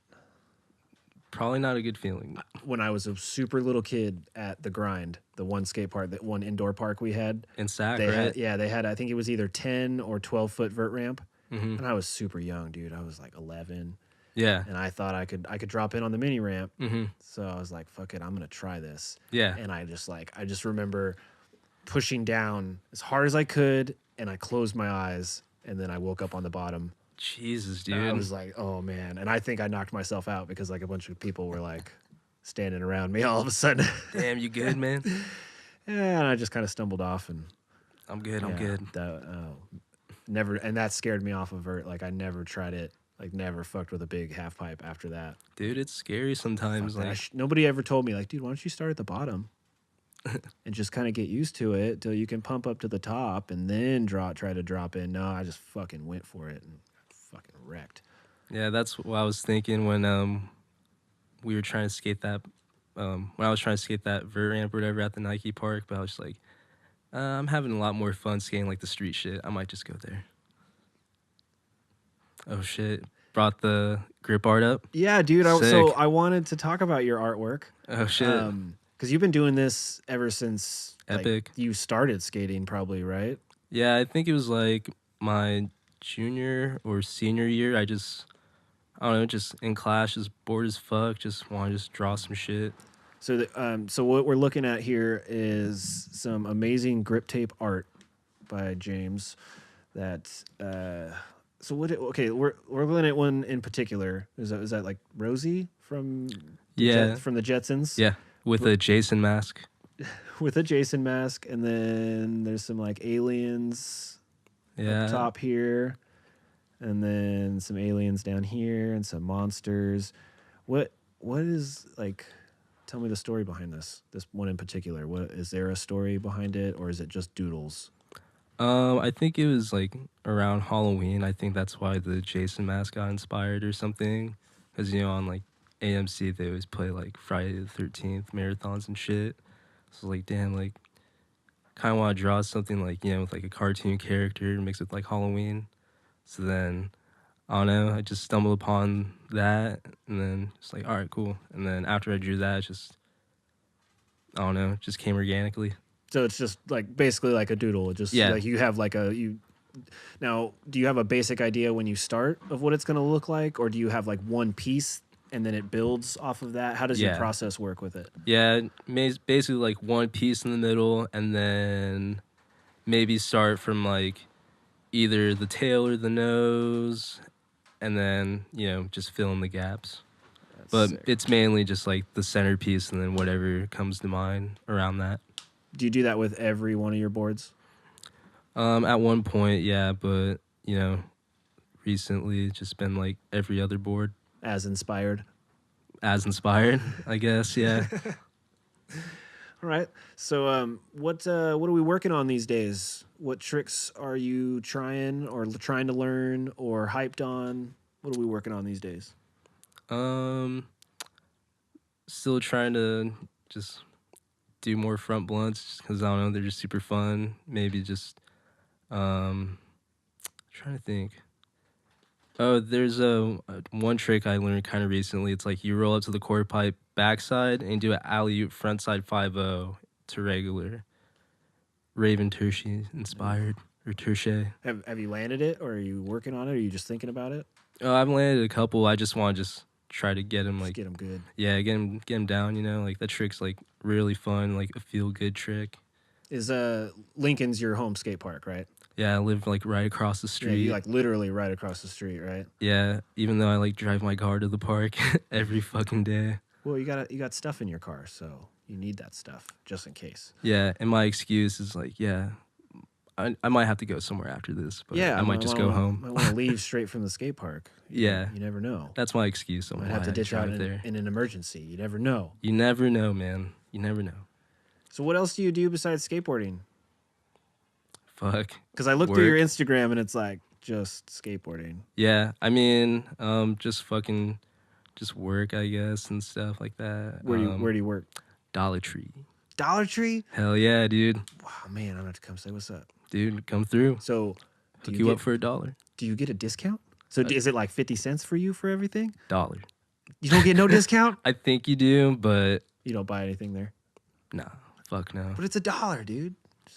Probably not a good feeling. When I was a super little kid at the Grind, the one skate park, that one indoor park we had. In Sac, they right? they had, I think it was either 10 or 12 foot vert ramp. And I was super young, dude. I was like 11. Yeah. And I thought I could drop in on the mini ramp. So I was like, fuck it, I'm going to try this. Yeah. And I just remember pushing down as hard as I could, and I closed my eyes, and then I woke up on the bottom. Jesus, dude. And I was like, oh man. And I think I knocked myself out because like a bunch of people were like standing around me all of a sudden. Damn, you good, man? And I just kind of stumbled off, and I'm good. I'm good. Never, and that scared me off of vert. Like, I never tried it. Like, never fucked with a big half pipe after that. Dude, it's scary sometimes. Fuck that. Like, Nobody ever told me, like, dude, why don't you start at the bottom and just kind of get used to it till you can pump up to the top and then try to drop in. No, I just fucking went for it and fucking wrecked. yeah, that's what I was thinking when we were trying to skate that. When I was trying to skate that vert ramp or whatever at the Nike Park, but I was just like, I'm having a lot more fun skating like the street shit. I might just go there. Oh shit. brought the grip art up. Yeah, dude. Sick. So I wanted to talk about your artwork. Oh shit. Because you've been doing this ever since Epic. you started skating, probably, right? Yeah, I think it was like my junior or senior year. I don't know, just in class, just bored as fuck. Just want to just draw some shit. So, so what we're looking at here is some amazing grip tape art by James. That so what? Okay, we're looking at one in particular. Is that like Rosie from from the Jetsons? Yeah, with a Jason mask. With a Jason mask, and then there's some like aliens up top here, and then some aliens down here, and some monsters. What is like? Tell me the story behind this one in particular. What is there a story behind it, or is it just doodles? I think it was like around Halloween. I think that's why the Jason mask got inspired or something. Because, on like AMC, they always play like Friday the 13th marathons and shit. So like, damn, like, kind of want to draw something like, with like a cartoon character mixed with like Halloween. So then, I don't know, I just stumbled upon that and then just like, all right, cool. And then after I drew that, it just, I don't know, it just came organically. So it's just like basically like a doodle. It just like you have like now, do you have a basic idea when you start of what it's going to look like, or do you have like one piece and then it builds off of that? How does your process work with it? Yeah, basically like one piece in the middle, and then maybe start from like either the tail or the nose, and then just fill in the gaps. But it's mainly just like the centerpiece, and then whatever comes to mind around that. Do you do that with every one of your boards? At one point, yeah, but recently it's just been like every other board. As inspired, I guess, yeah. All right. So, what are we working on these days? What tricks are you trying to learn or hyped on? What are we working on these days? Still trying to just do more front blunts because I don't know, they're just super fun. Maybe just trying to think. Oh, there's one trick I learned kind of recently. It's like you roll up to the quarter pipe backside and do an alley-oop frontside 5-0 to regular. Raven Tertiary inspired, or Tertiary. Have you landed it, or are you working on it, or are you just thinking about it? Oh, I've landed a couple. I just want to try to get him get him good. Yeah, get him down. Like that trick's like really fun, like a feel good trick. Is Lincoln's your home skate park, right? Yeah, I live like right across the street. Yeah, you like literally right across the street, right? Yeah, even though I like drive my car to the park every fucking day. Well, you got stuff in your car, so you need that stuff just in case. Yeah, and my excuse is like, I might have to go somewhere after this, but I might just go home. I want to leave straight from the skate park. You never know. That's my excuse. I might have to ditch out in an emergency. You never know. You never know, man. You never know. So what else do you do besides skateboarding? Fuck. Because I looked through your Instagram and it's like just skateboarding. Yeah, I mean, just work, I guess, and stuff like that. Where do you work? Dollar Tree. Dollar Tree? Hell yeah, dude. Wow, man, I'm gonna have to come say what's up. Dude, come through. So, hook you up for $1. Do you get a discount? So is it like 50 cents for you for everything? $1. You don't get no discount? I think you do, but you don't buy anything there. Nah, fuck no. But it's $1, dude.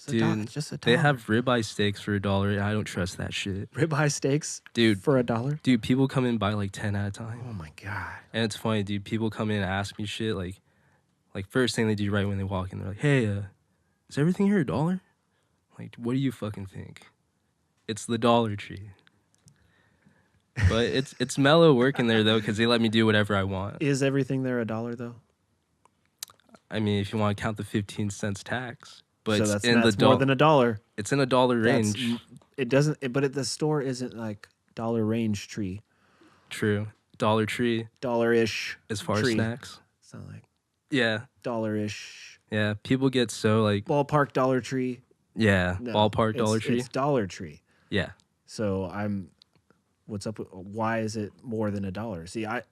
Dude, just $1. They have ribeye steaks for $1. I don't trust that shit. Ribeye steaks, dude, for $1. Dude, people come in and buy like 10 at a time. Oh my god. And it's funny, dude. People come in and ask me shit like first thing they do right when they walk in, they're like, "Hey, is everything here $1?" Like, what do you fucking think? It's the Dollar Tree. But it's mellow working there though, because they let me do whatever I want. Is everything there $1 though? I mean, if you want to count the 15 cents tax. But so that's more than $1. It's in $1 range. It doesn't. But the store isn't like dollar range tree. True. Dollar Tree. $1-ish. As far as snacks. It's not like. Yeah. $1-ish. Yeah. People get so like. Ballpark Dollar Tree. Yeah. No, ballpark Dollar Tree. It's Dollar Tree. Yeah. So what's up? Why is it more than $1? See, I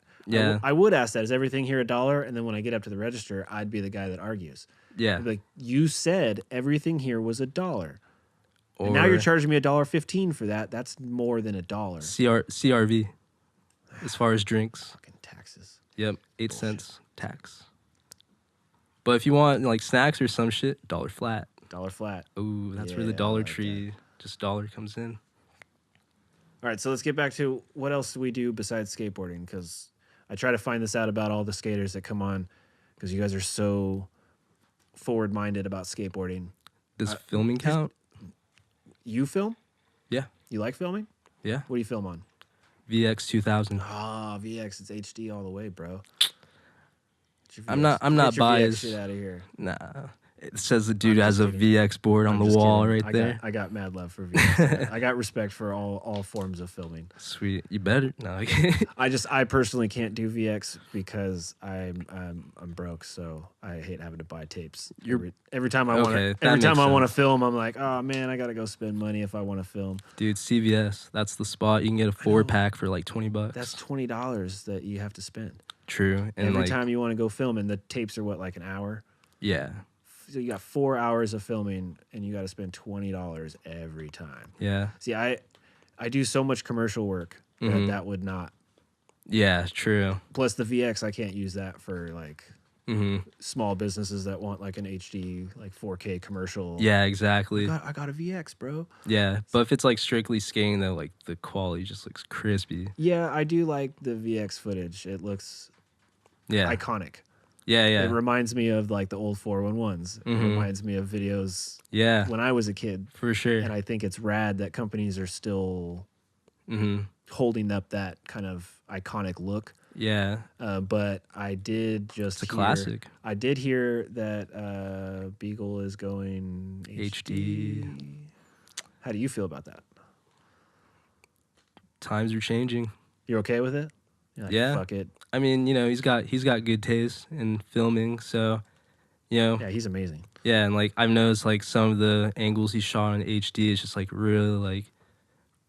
would ask that. Is everything here $1? And then when I get up to the register, I'd be the guy that argues. Yeah. I'd be like, you said everything here was $1. And now you're charging me $1.15 for that. That's more than $1. CRV. as far as drinks. Fucking taxes. Yep, 8 Bullshit. cents tax. But if you want like snacks or some shit, $1 flat. $1 flat. Ooh, that's where the Yeah, I Dollar like Tree, just dollar comes in. All right, so let's get back to what else do we do besides skateboarding? Because I try to find this out about all the skaters that come on, because you guys are so forward-minded about skateboarding. Does filming count? You film? Yeah, You like filming? yeah. What do you film on? VX 2000. Ah, VX, it's HD all the way, bro. Get your I'm VX not VX biased. shit out of here. Nah, it says the dude I'm has a just kidding. VX board on I'm the just wall kidding. right there. I got mad love for VX. I got respect for all forms of filming. Sweet, you better. No, I personally can't do VX because I'm broke, so I hate having to buy tapes. Every time I want Okay, to that every time makes I want to sense. film, I'm like, oh man, I gotta go spend money if I want to film. dude, CVS, that's the spot. You can get a 4-pack for like $20. That's $20 that you have to spend True, and every like, time you want to go film, and the tapes are what, like an hour. yeah, So you got 4 hours of filming, and you got to spend $20 every time. yeah, See, I do so much commercial work Mhm. that would not. yeah, true. Plus the VX, I can't use that for like hmm small businesses that want like an HD, like 4K commercial. Yeah, exactly. I got a VX, bro. Yeah, but if it's like strictly skating though, like the quality just looks crispy. Yeah, I do like the VX footage. It looks Yeah, iconic. yeah, yeah, It reminds me of like the old 411s. It Mhm. reminds me of videos yeah, when I was a kid. for sure. And I think it's rad that companies are still hmm holding up that kind of iconic look. Yeah, But I did just it's a hear- classic. I did hear that Beagle is going HD. How do you feel about that? Times are changing. You're okay with it? You're like, Yeah. Fuck it. I mean, you know, he's got good taste in filming, so you know, Yeah, he's amazing. yeah, and like I've noticed like some of the angles he shot on HD is just like really like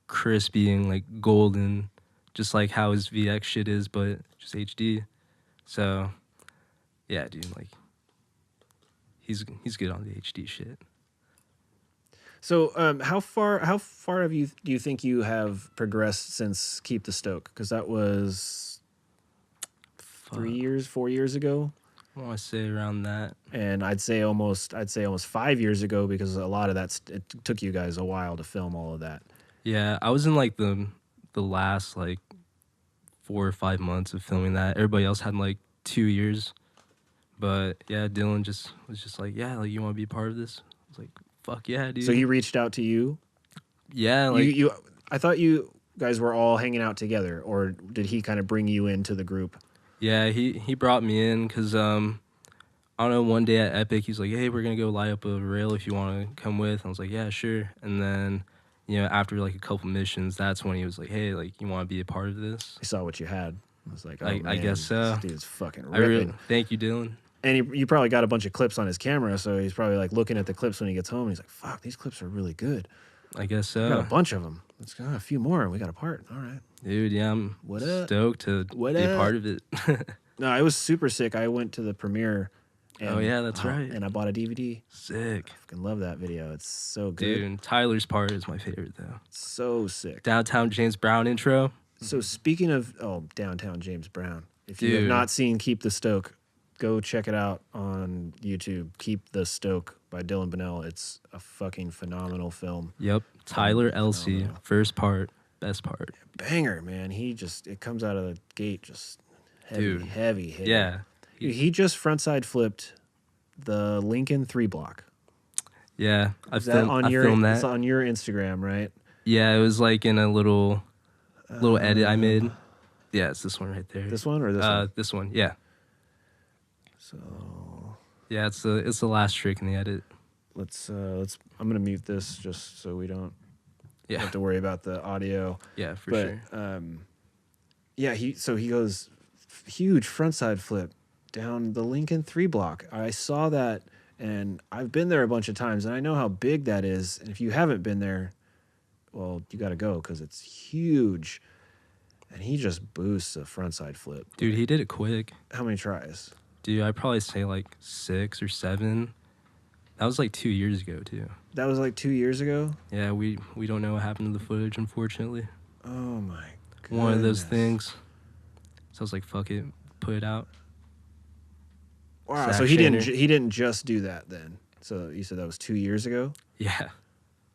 crispy and like golden, just like how his VX shit is, but just HD. So yeah, dude, like he's good on the HD shit. So, how far do you think you have progressed since Keep the Stoke? Because that was 4 years ago, I want to say around that. and I'd say almost 5 years ago, because a lot of it took you guys a while to film all of that. Yeah, I was in like the last like 4 or 5 months of filming that. Everybody else had like 2 years. But yeah, Dylan was just like, yeah, like you want to be part of this? I was like, fuck yeah, dude. So he reached out to you. yeah, like I thought you guys were all hanging out together, or did he kind of bring you into the group? yeah, he brought me in because I don't know, one day at Epic he's like, hey, we're gonna go light up a rail if you want to come with. I was like, yeah, sure. And then you know, after like a couple missions, that's when he was like, hey, like you want to be a part of this? I saw what you had. I was like, oh, I man, guess so. This dude's fucking I ripping. really thank you, Dylan. And you probably got a bunch of clips on his camera, so he's probably like looking at the clips when he gets home. And he's like, "Fuck, these clips are really good. I guess We got a so, bunch of them. Let's got a few more, and we got a part. All right. dude. Yeah, I'm What up? stoked to What be a up? part of it. No, it was super sick. I went to the premiere. And, Oh, yeah, that's right. And I bought a DVD. Sick, I fucking love that video. It's so good. dude. Tyler's part is my favorite though. So sick. Downtown James Brown intro. So speaking of downtown James Brown, if you have Dude. not seen Keep the Stoke, go check it out on YouTube. Keep the Stoke by Dylan Bonnell. It's a fucking phenomenal film. Yep, Tyler Elsey, Phenomenal. first part, best part. Banger, man. It comes out of the gate just heavy, Dude. heavy hit. Yeah, He just frontside flipped the Lincoln 3 block. yeah. I Is that on I your filmed It's that. on your Instagram, right? Yeah, it was like in a little edit I made. Yeah, it's this one right there. This one or this one? This one. Yeah, So yeah. It's the last trick in the edit. let's I'm gonna mute this just so we don't Yeah, have to worry about the audio. yeah, for But sure. yeah, he goes huge frontside flip down the Lincoln 3 block. I saw that, and I've been there a bunch of times, and I know how big that is. And if you haven't been there, well, you got to go because it's huge. And he just boosts a frontside flip. Dude, he did it quick. How many tries? Dude, I'd probably say like 6 or 7. That was like 2 years ago too. That was like 2 years ago. Yeah, we don't know what happened to the footage, unfortunately. Oh my god. One of those things. So I was like, fuck it, put it out. Wow. Zach So Shaner. he didn't just do that then. So you said that was 2 years ago? Yeah.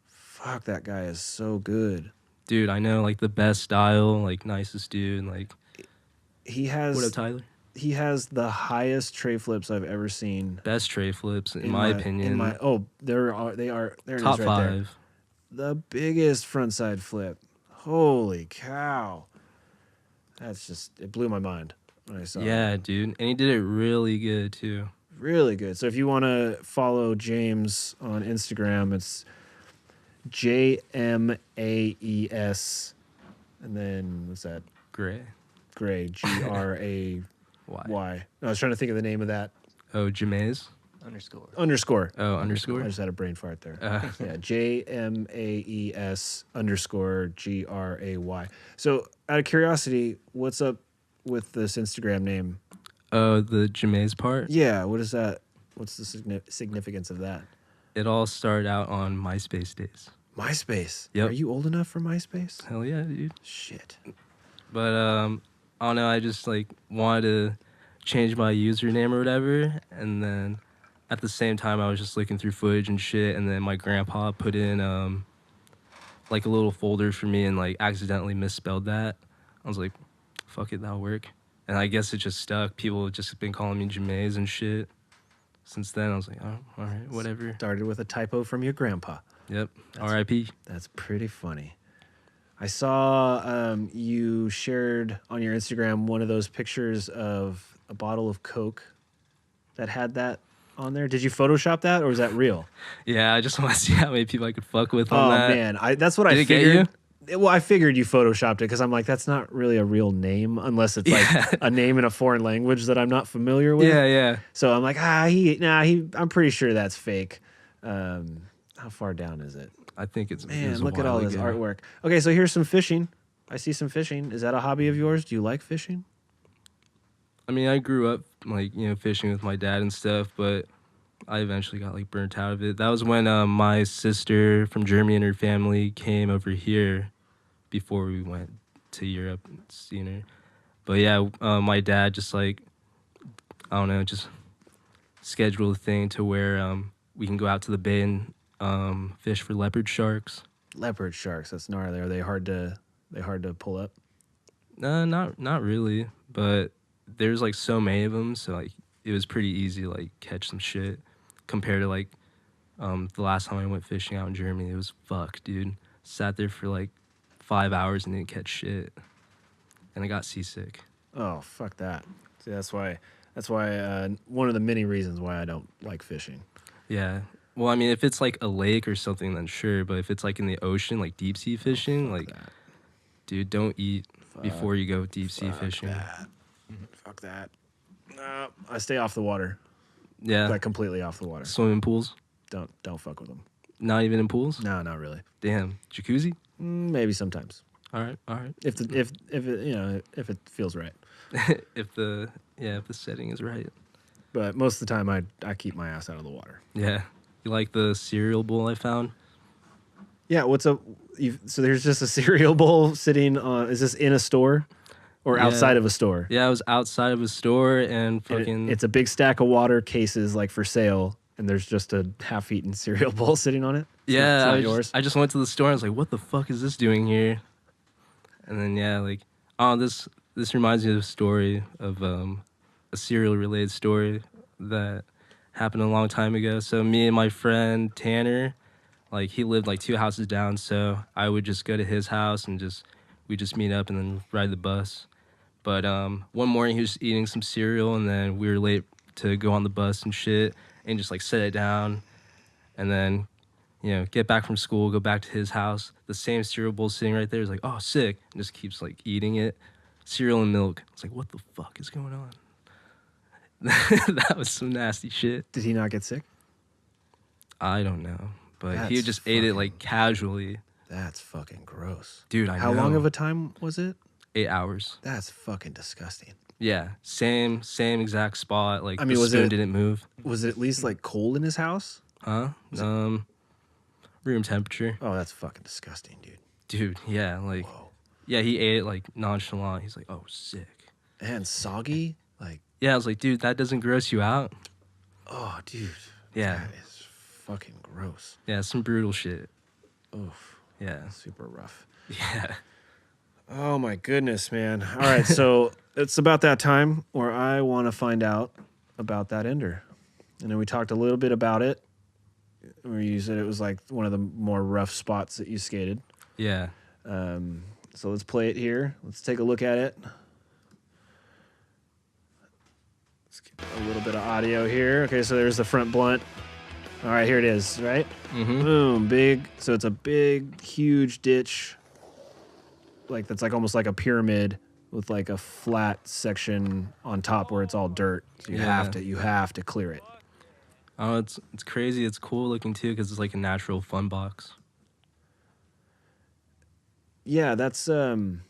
Fuck, that guy is so good. Dude, I know, like, the best style, like, nicest dude, like, He has what up, Tyler? he has the highest tray flips I've ever seen. Best tray flips, in my opinion. They are there. Top it is right there. 5. The biggest frontside flip. Holy cow! It blew my mind when I saw. Yeah, it. dude. And he did it really good, too. Really good. So if you want to follow James on Instagram, it's JMAES, and then what's that? Gray. Gray, GRAY. Why? No, I was trying to think of the name of that. Oh, Jamaze? Underscore. Oh, underscore? I just had a brain fart there. Uh, Yeah, JMAES _ GRAY. So, out of curiosity, what's up with this Instagram name? oh, the Jamaze part? Yeah, what is that? What's the significance of that? It all started out on MySpace days. MySpace. Yep. Are you old enough for MySpace? Hell yeah, dude. Shit. But, I don't know, I just, like, wanted to change my username or whatever, and then at the same time, I was just looking through footage and shit, and then my grandpa put in, like, a little folder for me and, like, accidentally misspelled that. I was like, fuck it, that'll work. And I guess it just stuck. People have just been calling me Jamaze and shit. Since then, I was like, oh, all right, whatever. Started with a typo from your grandpa. Yep, R.I.P. That's pretty funny. I saw you shared on your Instagram one of those pictures of a bottle of Coke that had that on there. Did you Photoshop that, or was that real? Yeah, I just want to see how many people I could fuck with on Oh that. man, that's what Did I it get figured. Well, I figured you Photoshopped it because I'm like, that's not really a real name unless it's like a name in a foreign language that I'm not familiar with. Yeah. So I'm like, I'm pretty sure that's fake. How far down is it? I think it Man, was a look at while all this ago. artwork. Okay, so here's some fishing. I see some fishing. Is that a hobby of yours? Do you like fishing? I mean, I grew up, like, fishing with my dad and stuff, but I eventually got, like, burnt out of it. That was when my sister from Germany and her family came over here before we went to Europe and seen her. But, yeah, my dad just, like, I don't know, just scheduled a thing to where we can go out to the bay and fish for leopard sharks. Leopard sharks. That's gnarly. Are they hard to pull up? Not really, but there's, like, so many of them, so, like, it was pretty easy to, like, catch some shit compared to, like, the last time I went fishing out in Germany. It was fuck, dude. Sat there for, like, 5 hours and didn't catch shit, and I got seasick. Oh, fuck that. See, that's why one of the many reasons why I don't like fishing. Yeah. Well, I mean, if it's, like, a lake or something, then sure, but if it's, like, in the ocean, like, deep sea fishing, like, that. dude, don't eat before you go deep sea Fuck fishing. that. Fuck that. No, I stay off the water. Yeah. Like completely off the water. Swimming pools? Don't fuck with them. Not even in pools? No, not really. Damn. Jacuzzi? Maybe sometimes. All right. If it if it feels right. if the setting is right. But most of the time I keep my ass out of the water. Yeah. You like the cereal bowl I found? Yeah, what's up? So there's just a cereal bowl sitting on. Is this in a store or outside of a store? Yeah, I was outside of a store and fucking. And it's a big stack of water cases like for sale, and there's just a half-eaten cereal bowl sitting on it. Yeah, it's not yours. I just went to the store and I was like, "What the fuck is this doing here?" And then this reminds me of a story of a cereal-related story that happened a long time ago. So me and my friend Tanner, like, he lived like 2 houses down, so I would just go to his house and we just meet up and then ride the bus. But one morning he was just eating some cereal, and then we were late to go on the bus and shit, and just like set it down, and then get back from school, go back to his house. The same cereal bowl sitting right there. He's like, "Oh, sick," and just keeps like eating it, cereal and milk. It's like, what the fuck is going on? That was some nasty shit. Did he not get sick? I don't know, but he That's just ate it like casually. That's fucking gross. Dude, I know. How long of a time was it? 8 hours. That's fucking disgusting. Yeah, same exact spot. Like, I mean, the was spoon it- didn't move. Was it at least like cold in his house? Huh? Room temperature. Oh, that's fucking disgusting, dude. Dude, yeah, like, Whoa. yeah, he ate it like nonchalant. He's like, "Oh, sick." And soggy, like, Yeah, I was like, dude, that doesn't gross you out? oh, dude, Yeah. that is fucking gross. Yeah, some brutal shit. Oof, Yeah. super rough. Yeah. Oh my goodness, man. All right, so it's about that time where I want to find out about that ender. And then we talked a little bit about it, where you said it was like one of the more rough spots that you skated. Yeah. So let's play it here. Let's take a look at it. Let's get a little bit of audio here. Okay, so there's the front blunt. All right, here it is, right? Mm-hmm. Boom, big. So it's a big, huge ditch. Like that's like almost like a pyramid with like a flat section on top where it's all dirt. So you have to clear it. Oh, it's crazy. It's cool looking too because it's like a natural fun box. Yeah, that's in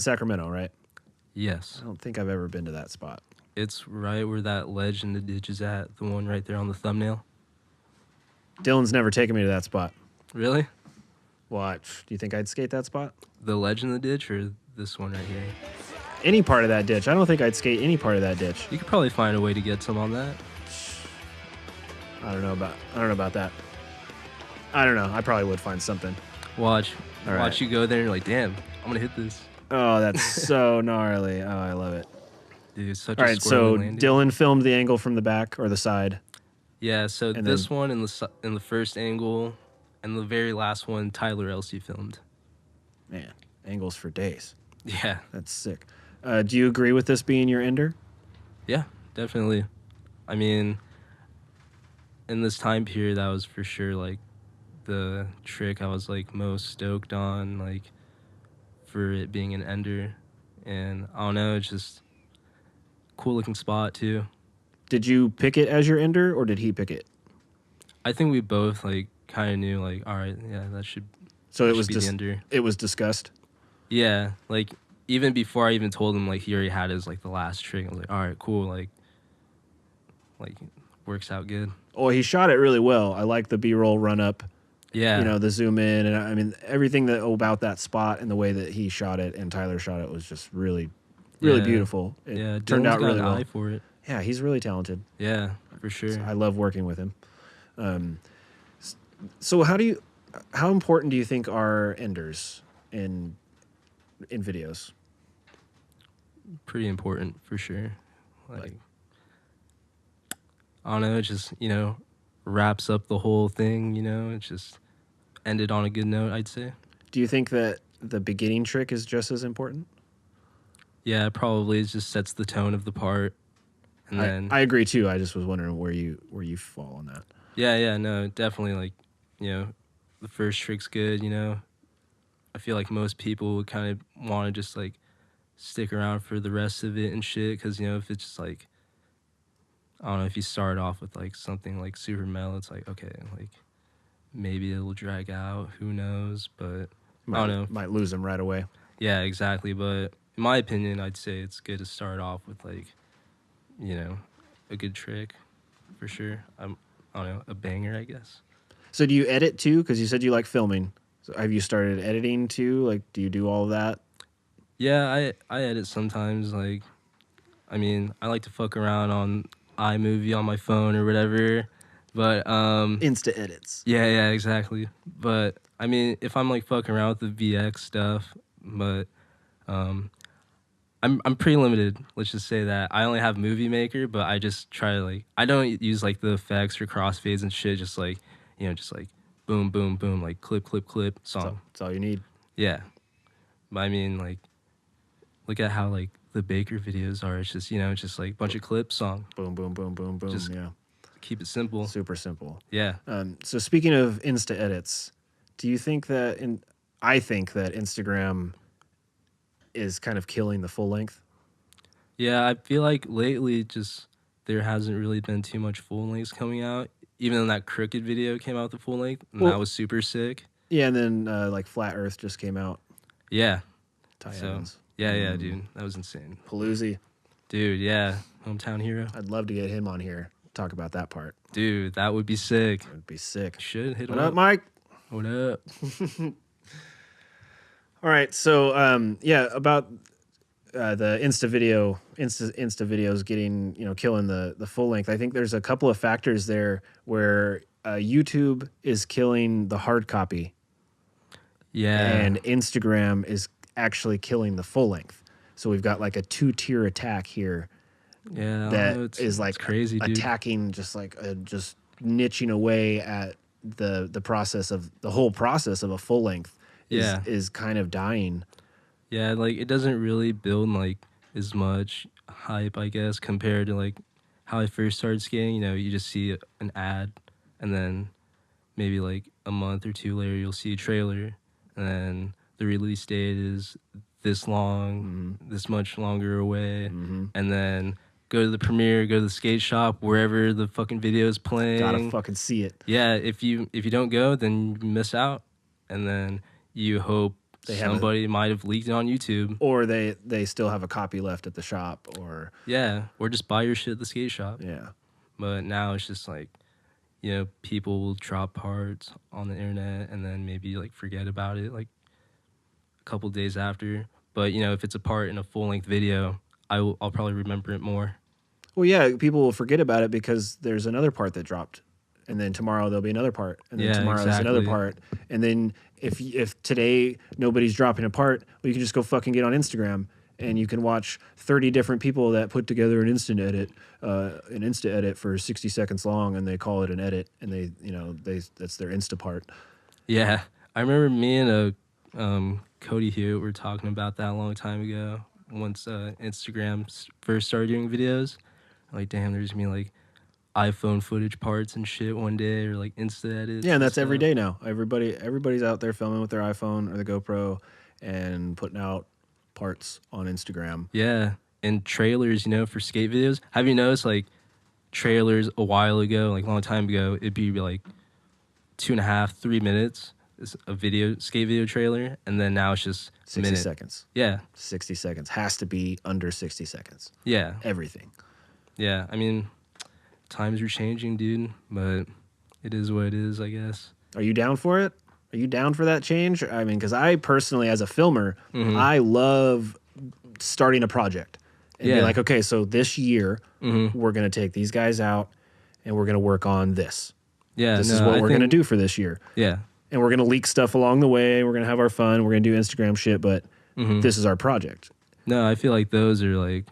Sacramento, right? Yes. I don't think I've ever been to that spot. It's right where that ledge in the ditch is at, the one right there on the thumbnail. Dylan's never taken me to that spot. Really? What? Do you think I'd skate that spot? The ledge in the ditch or this one right here? Any part of that ditch. I don't think I'd skate any part of that ditch. You could probably find a way to get some on that. I don't know about that. I don't know. I probably would find something. Watch right. you go there and you're like, damn, I'm gonna hit this. Oh, that's so gnarly. Oh, I love it. Dude, it's such All a right, so landing. Dylan filmed the angle from the back or the side. Yeah, so And this then- one in the first angle and the very last one Tyler Elsey filmed. Man, angles for days. Yeah. That's sick. Do you agree with this being your ender? Yeah, definitely. I mean, in this time period, that was for sure like the trick I was like most stoked on, like for it being an ender. And I don't know, it's just cool looking spot too. Did you pick it as your ender or did he pick it? I think we both like kind of knew like, all right, yeah, that should. So that should be the ender. It was discussed. Yeah, like even before I even told him like he already had his like the last trick. I was like, all right, cool, like works out good. Oh, he shot it really well. I like the B-roll run up. Yeah, You know, the zoom in, and I mean everything about that spot and the way that he shot it and Tyler shot it was just really, really Yeah. beautiful. It yeah, turned Dylan's out got really an well. eye for it. Yeah, he's really talented. Yeah, for sure. I love working with him. So how important do you think are enders in videos? Pretty important for sure. Like- I don't know, it just, wraps up the whole thing, it just ended on a good note, I'd say. Do you think that the beginning trick is just as important? Yeah, probably it just sets the tone of the part. And then I agree too. I just was wondering where you fall on that. yeah, no, definitely like, the first trick's good, I feel like most people would kind of want to just like stick around for the rest of it and shit, because if it's just like, I don't know, if you start off with like something like super mellow, it's like, okay, like maybe it'll drag out, who knows, but I don't know. Might lose them right away. Yeah, exactly, but in my opinion, I'd say it's good to start off with like, a good trick for sure. I don't know, a banger, I guess. So do you edit too? Because you said you like filming. So have you started editing too? Like, do you do all of that? Yeah, I edit sometimes. Like, I mean, I like to fuck around on iMovie on my phone or whatever. But Insta edits. yeah, exactly. But I mean, if I'm like fucking around with the VX stuff, but I'm pretty limited. Let's just say that I only have Movie Maker, but I just try to like, I don't use like the effects or crossfades and shit. Just like, just like boom, boom, boom, like clip, song. That's all you need. Yeah. But I mean, like, look at how like the Baker videos are. It's just, it's just like a bunch of clips, song. Boom, boom, boom, boom, boom. Just yeah. Keep it simple. Super simple. Yeah. So speaking of Insta edits, do you think that I think that Instagram is kind of killing the full length? Yeah, I feel like lately just there hasn't really been too much full lengths coming out. Even though that Crooked video came out the full length, and that was super sick. Yeah, and then like Flat Earth just came out. Yeah. Ty So, Evans. yeah, dude. That was insane. Paloozie. Dude, yeah. Hometown hero. I'd love to get him on here. Talk about that part. Dude, that would be sick. It would be sick. Should hit him What up, Mike? What up? All right, so yeah, about the Insta videos getting, killing the full length. I think there's a couple of factors there where YouTube is killing the hard copy Yeah. and Instagram is actually killing the full length. So we've got like a 2-tier attack here Yeah. that is like it's crazy, dude. attacking, just niching away at the whole process of a full length is kind of dying. Yeah, like it doesn't really build like as much hype, I guess, compared to like how I first started skating. You just see an ad, and then maybe like a month or two later, you'll see a trailer, and then the release date is this long, this much longer away, and then go to the premiere, go to the skate shop, wherever the fucking video is playing. Gotta fucking see it. Yeah, if you don't go, then you miss out, and then you hope somebody might have leaked it on YouTube, or they still have a copy left at the shop, or just buy your shit at the skate shop. Yeah, but now it's just like, people will drop parts on the internet and then maybe like forget about it like a couple days after. But if it's a part in a full length video, I'll probably remember it more. Well, yeah, people will forget about it because there's another part that dropped, and then tomorrow there'll be another part, and then tomorrow there's another part, and then if today nobody's dropping a part, well, you can just go fucking get on Instagram and you can watch 30 different people that put together an instant edit for 60 seconds long, and they call it an edit, and they that's their Insta part. Yeah, I remember me and Cody Hewitt were talking about that a long time ago. Once Instagram first started doing videos, like, damn, there's gonna be like iPhone footage parts and shit one day, or like Insta edits. Yeah, and that's every day now. Everybody's out there filming with their iPhone or the GoPro and putting out parts on Instagram. Yeah, and trailers, for skate videos. Have you noticed like trailers a while ago, like a long time ago, it'd be like 2.5, 3 minutes. It's a skate video trailer, and then now it's just 60 seconds. Yeah, 60 seconds has to be under 60 seconds. Yeah, everything. Yeah, I mean, times are changing, dude, but it is what it is, I guess. Are you down for it? Are you down for that change? I mean, because I personally, as a filmer, I love starting a project and be like, okay, so this year we're going to take these guys out and we're going to work on this. Yeah, this is what we're going to do for this year. Yeah. And we're going to leak stuff along the way. We're going to have our fun. We're going to do Instagram shit, but this is our project. No, I feel like those are like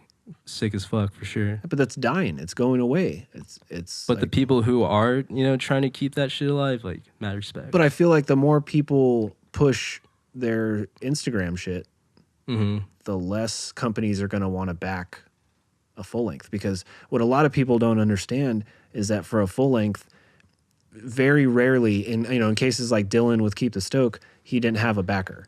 sick as fuck for sure. But that's dying. It's going away. It's. But like, the people who are, trying to keep that shit alive, like, mad respect. But I feel like the more people push their Instagram shit, the less companies are going to want to back a full length. Because what a lot of people don't understand is that for a full length, very rarely, in cases like Dylan with Keep the Stoke, he didn't have a backer.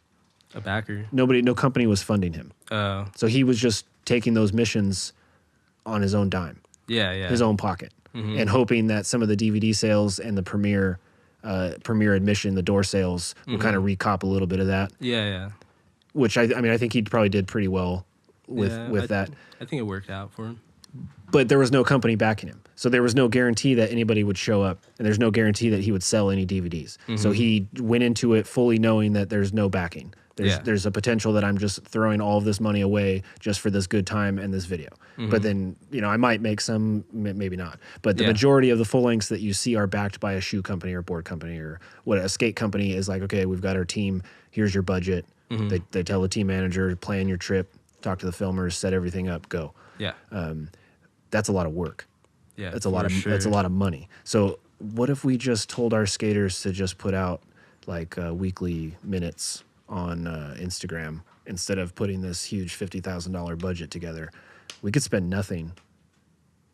A backer? No company was funding him. Oh. So he was just taking those missions on his own dime. Yeah. His own pocket. And hoping that some of the DVD sales and the premiere admission, the door sales, will kind of recop a little bit of that. Yeah. Which I think he probably did pretty well with that. I think it worked out for him. But there was no company backing him. So there was no guarantee that anybody would show up, and there's no guarantee that he would sell any DVDs. So he went into it fully knowing that there's no backing. There's a potential that I'm just throwing all of this money away just for this good time and this video. But then, I might make some, maybe not. But the majority of the full lengths that you see are backed by a shoe company or board company, or what a skate company is like, okay, we've got our team, here's your budget. They tell the team manager, plan your trip, talk to the filmers, set everything up, go. Yeah. That's a lot of work. Yeah, that's a lot of money. So what if we just told our skaters to just put out like weekly minutes on Instagram instead of putting this huge $50,000 budget together? We could spend nothing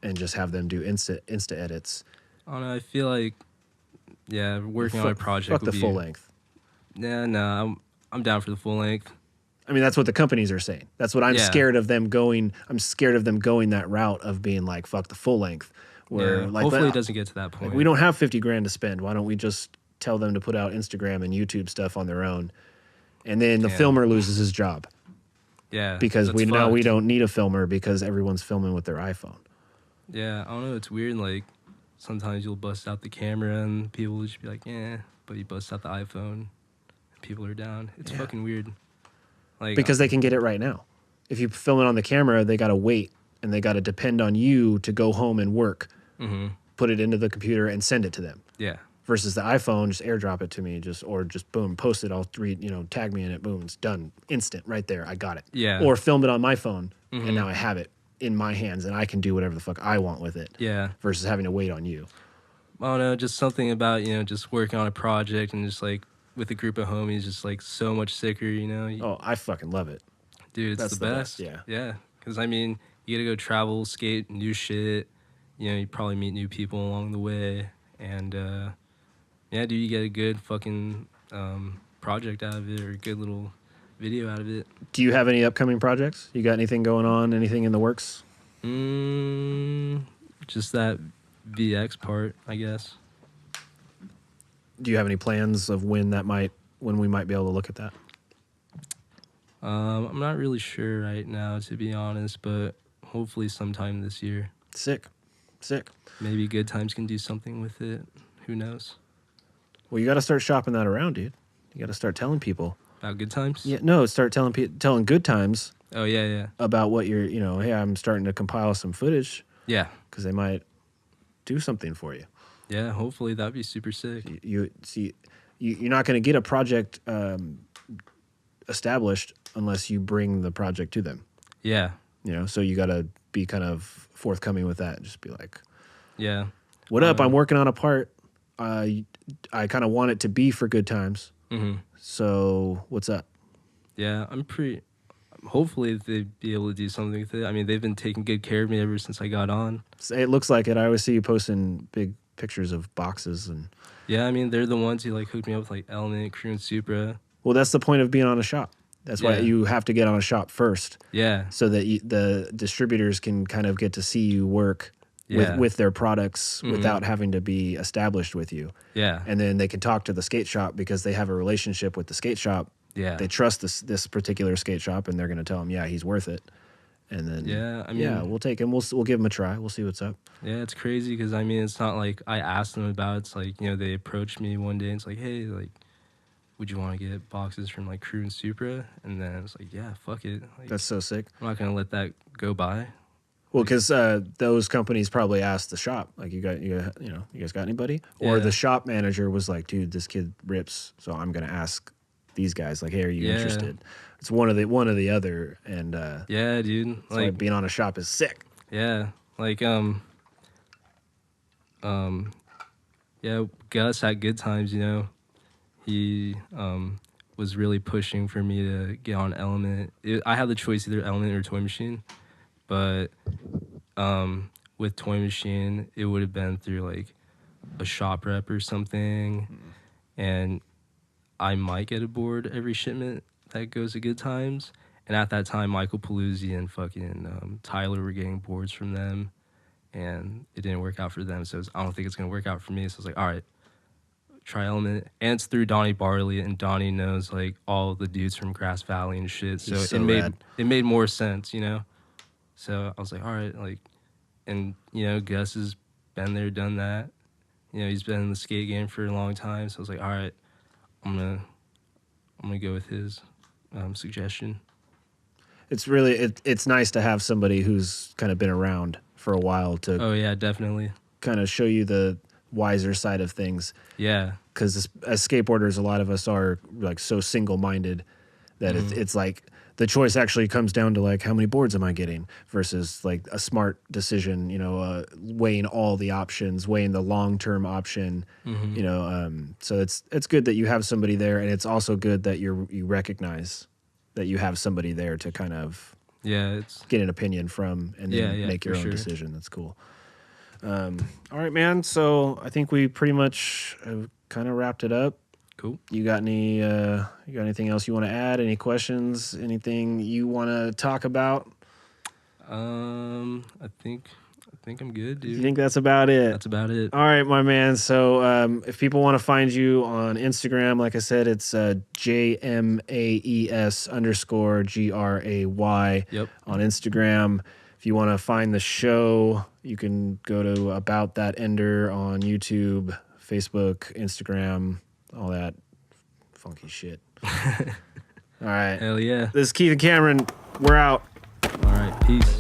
and just have them do Insta edits. I don't know. I feel like, working on a project. Fuck the full length. Yeah, no, I'm down for the full length. I mean, that's what the companies are saying. That's what I'm scared of them going. I'm scared of them going that route of being like, fuck the full length. Where hopefully it doesn't get to that point. Like, we don't have $50,000 to spend. Why don't we just tell them to put out Instagram and YouTube stuff on their own? And then the filmer loses his job. Yeah. Because we don't need a filmer because everyone's filming with their iPhone. Yeah, I don't know. It's weird. Like, sometimes you'll bust out the camera and people will just be like, but you bust out the iPhone and people are down. It's fucking weird. Like, because they can get it right now. if you film it on the camera, they got to wait and they got to depend on you to go home and work, put it into the computer and send it to them. Yeah. Versus the iPhone, just airdrop it to me, or boom, post it. I'll tag me in it. Boom, it's done, instant, right there. I got it. Yeah. Or film it on my phone, and now I have it in my hands, and I can do whatever the fuck I want with it. Yeah. Versus having to wait on you. I don't know, just something about just working on a project and just like with a group of homies, just like so much sicker. Oh, I fucking love it, dude. It's That's the best. Yeah. Yeah. Because I mean, you gotta go travel, skate, new shit. You probably meet new people along the way, and yeah, dude, you get a good fucking project out of it or a good little video out of it. Do you have any upcoming projects? You got anything going on? Anything in the works? Just that VX part, I guess. Do you have any plans of when we might be able to look at that? I'm not really sure right now, to be honest, but hopefully sometime this year. Sick. Maybe Good Times can do something with it. Who knows? Well, you got to start shopping that around, dude. You got to start telling people About Good Times? Yeah, no, start telling Good Times. Oh yeah. About what you're, hey, I'm starting to compile some footage. Yeah. Because they might do something for you. Yeah, hopefully that'd be super sick. You see, you're not going to get a project established unless you bring the project to them. Yeah. So you got to be kind of forthcoming with that. Just be like, yeah, what up? I'm working on a part. I kind of want it to be for Good Times. So what's up? Yeah, hopefully they'd be able to do something with it. I mean, they've been taking good care of me ever since I got on. It looks like it. I always see you posting big pictures of boxes and. Yeah, I mean, they're the ones who like hooked me up with like Element, Crew, and Supra. Well, that's the point of being on a shop. That's why you have to get on a shop first. Yeah. So that the distributors can kind of get to see you work with their products without having to be established with you. Yeah. And then they can talk to the skate shop because they have a relationship with the skate shop. Yeah. They trust this particular skate shop, and they're going to tell him, yeah, he's worth it. And then we'll take him. We'll give him a try. We'll see what's up. Yeah, it's crazy because I mean, it's not like I asked them about it. It's like they approached me one day and it's like, hey, like, would you want to get boxes from like Crew and Supra? And then it's like, yeah, fuck it. Like, That's so sick. I'm not gonna let that go by. Well, because those companies probably asked the shop, like, you guys got anybody? Or the shop manager was like, dude, this kid rips, so I'm gonna ask these guys, like, hey, are you interested? It's one or the other, and yeah, dude, that's why being on a shop is sick. Yeah, like yeah, Gus at Good Times, he was really pushing for me to get on Element. I had the choice either Element or Toy Machine, but with Toy Machine, it would have been through like a shop rep or something, and I might get a board every shipment that goes to Good Times. And at that time, Michael Paluzzi and fucking Tyler were getting boards from them, and it didn't work out for them. So I don't think it's gonna work out for me. So I was like, all right, try Element. And it's through Donnie Barley, and Donnie knows like all the dudes from Grass Valley and shit. So, it made more sense, So I was like, all right, like, and Gus has been there, done that. He's been in the skate game for a long time. So I was like, all right, I'm gonna go with his suggestion. It's really it's nice to have somebody who's kind of been around for a while to. Oh yeah, definitely. Kind of show you the wiser side of things. Yeah. Because as skateboarders, a lot of us are like so single-minded that it's like the choice actually comes down to like, how many boards am I getting versus like a smart decision, weighing all the options, weighing the long-term option, so it's good that you have somebody there, and it's also good that you recognize that you have somebody there to kind of get an opinion from and then make your own decision. That's cool. All right, man. So I think we pretty much have kind of wrapped it up. Cool. You got anything else you want to add? Any questions? Anything you want to talk about? I think I'm good, dude. You think that's about it? That's about it. All right, my man. So if people want to find you on Instagram, like I said, it's JMAES_GRAY on Instagram. If you want to find the show, you can go to About That Ender on YouTube, Facebook, Instagram, all that funky shit. All right. Hell yeah. This is Keith and Cameron. We're out. Peace.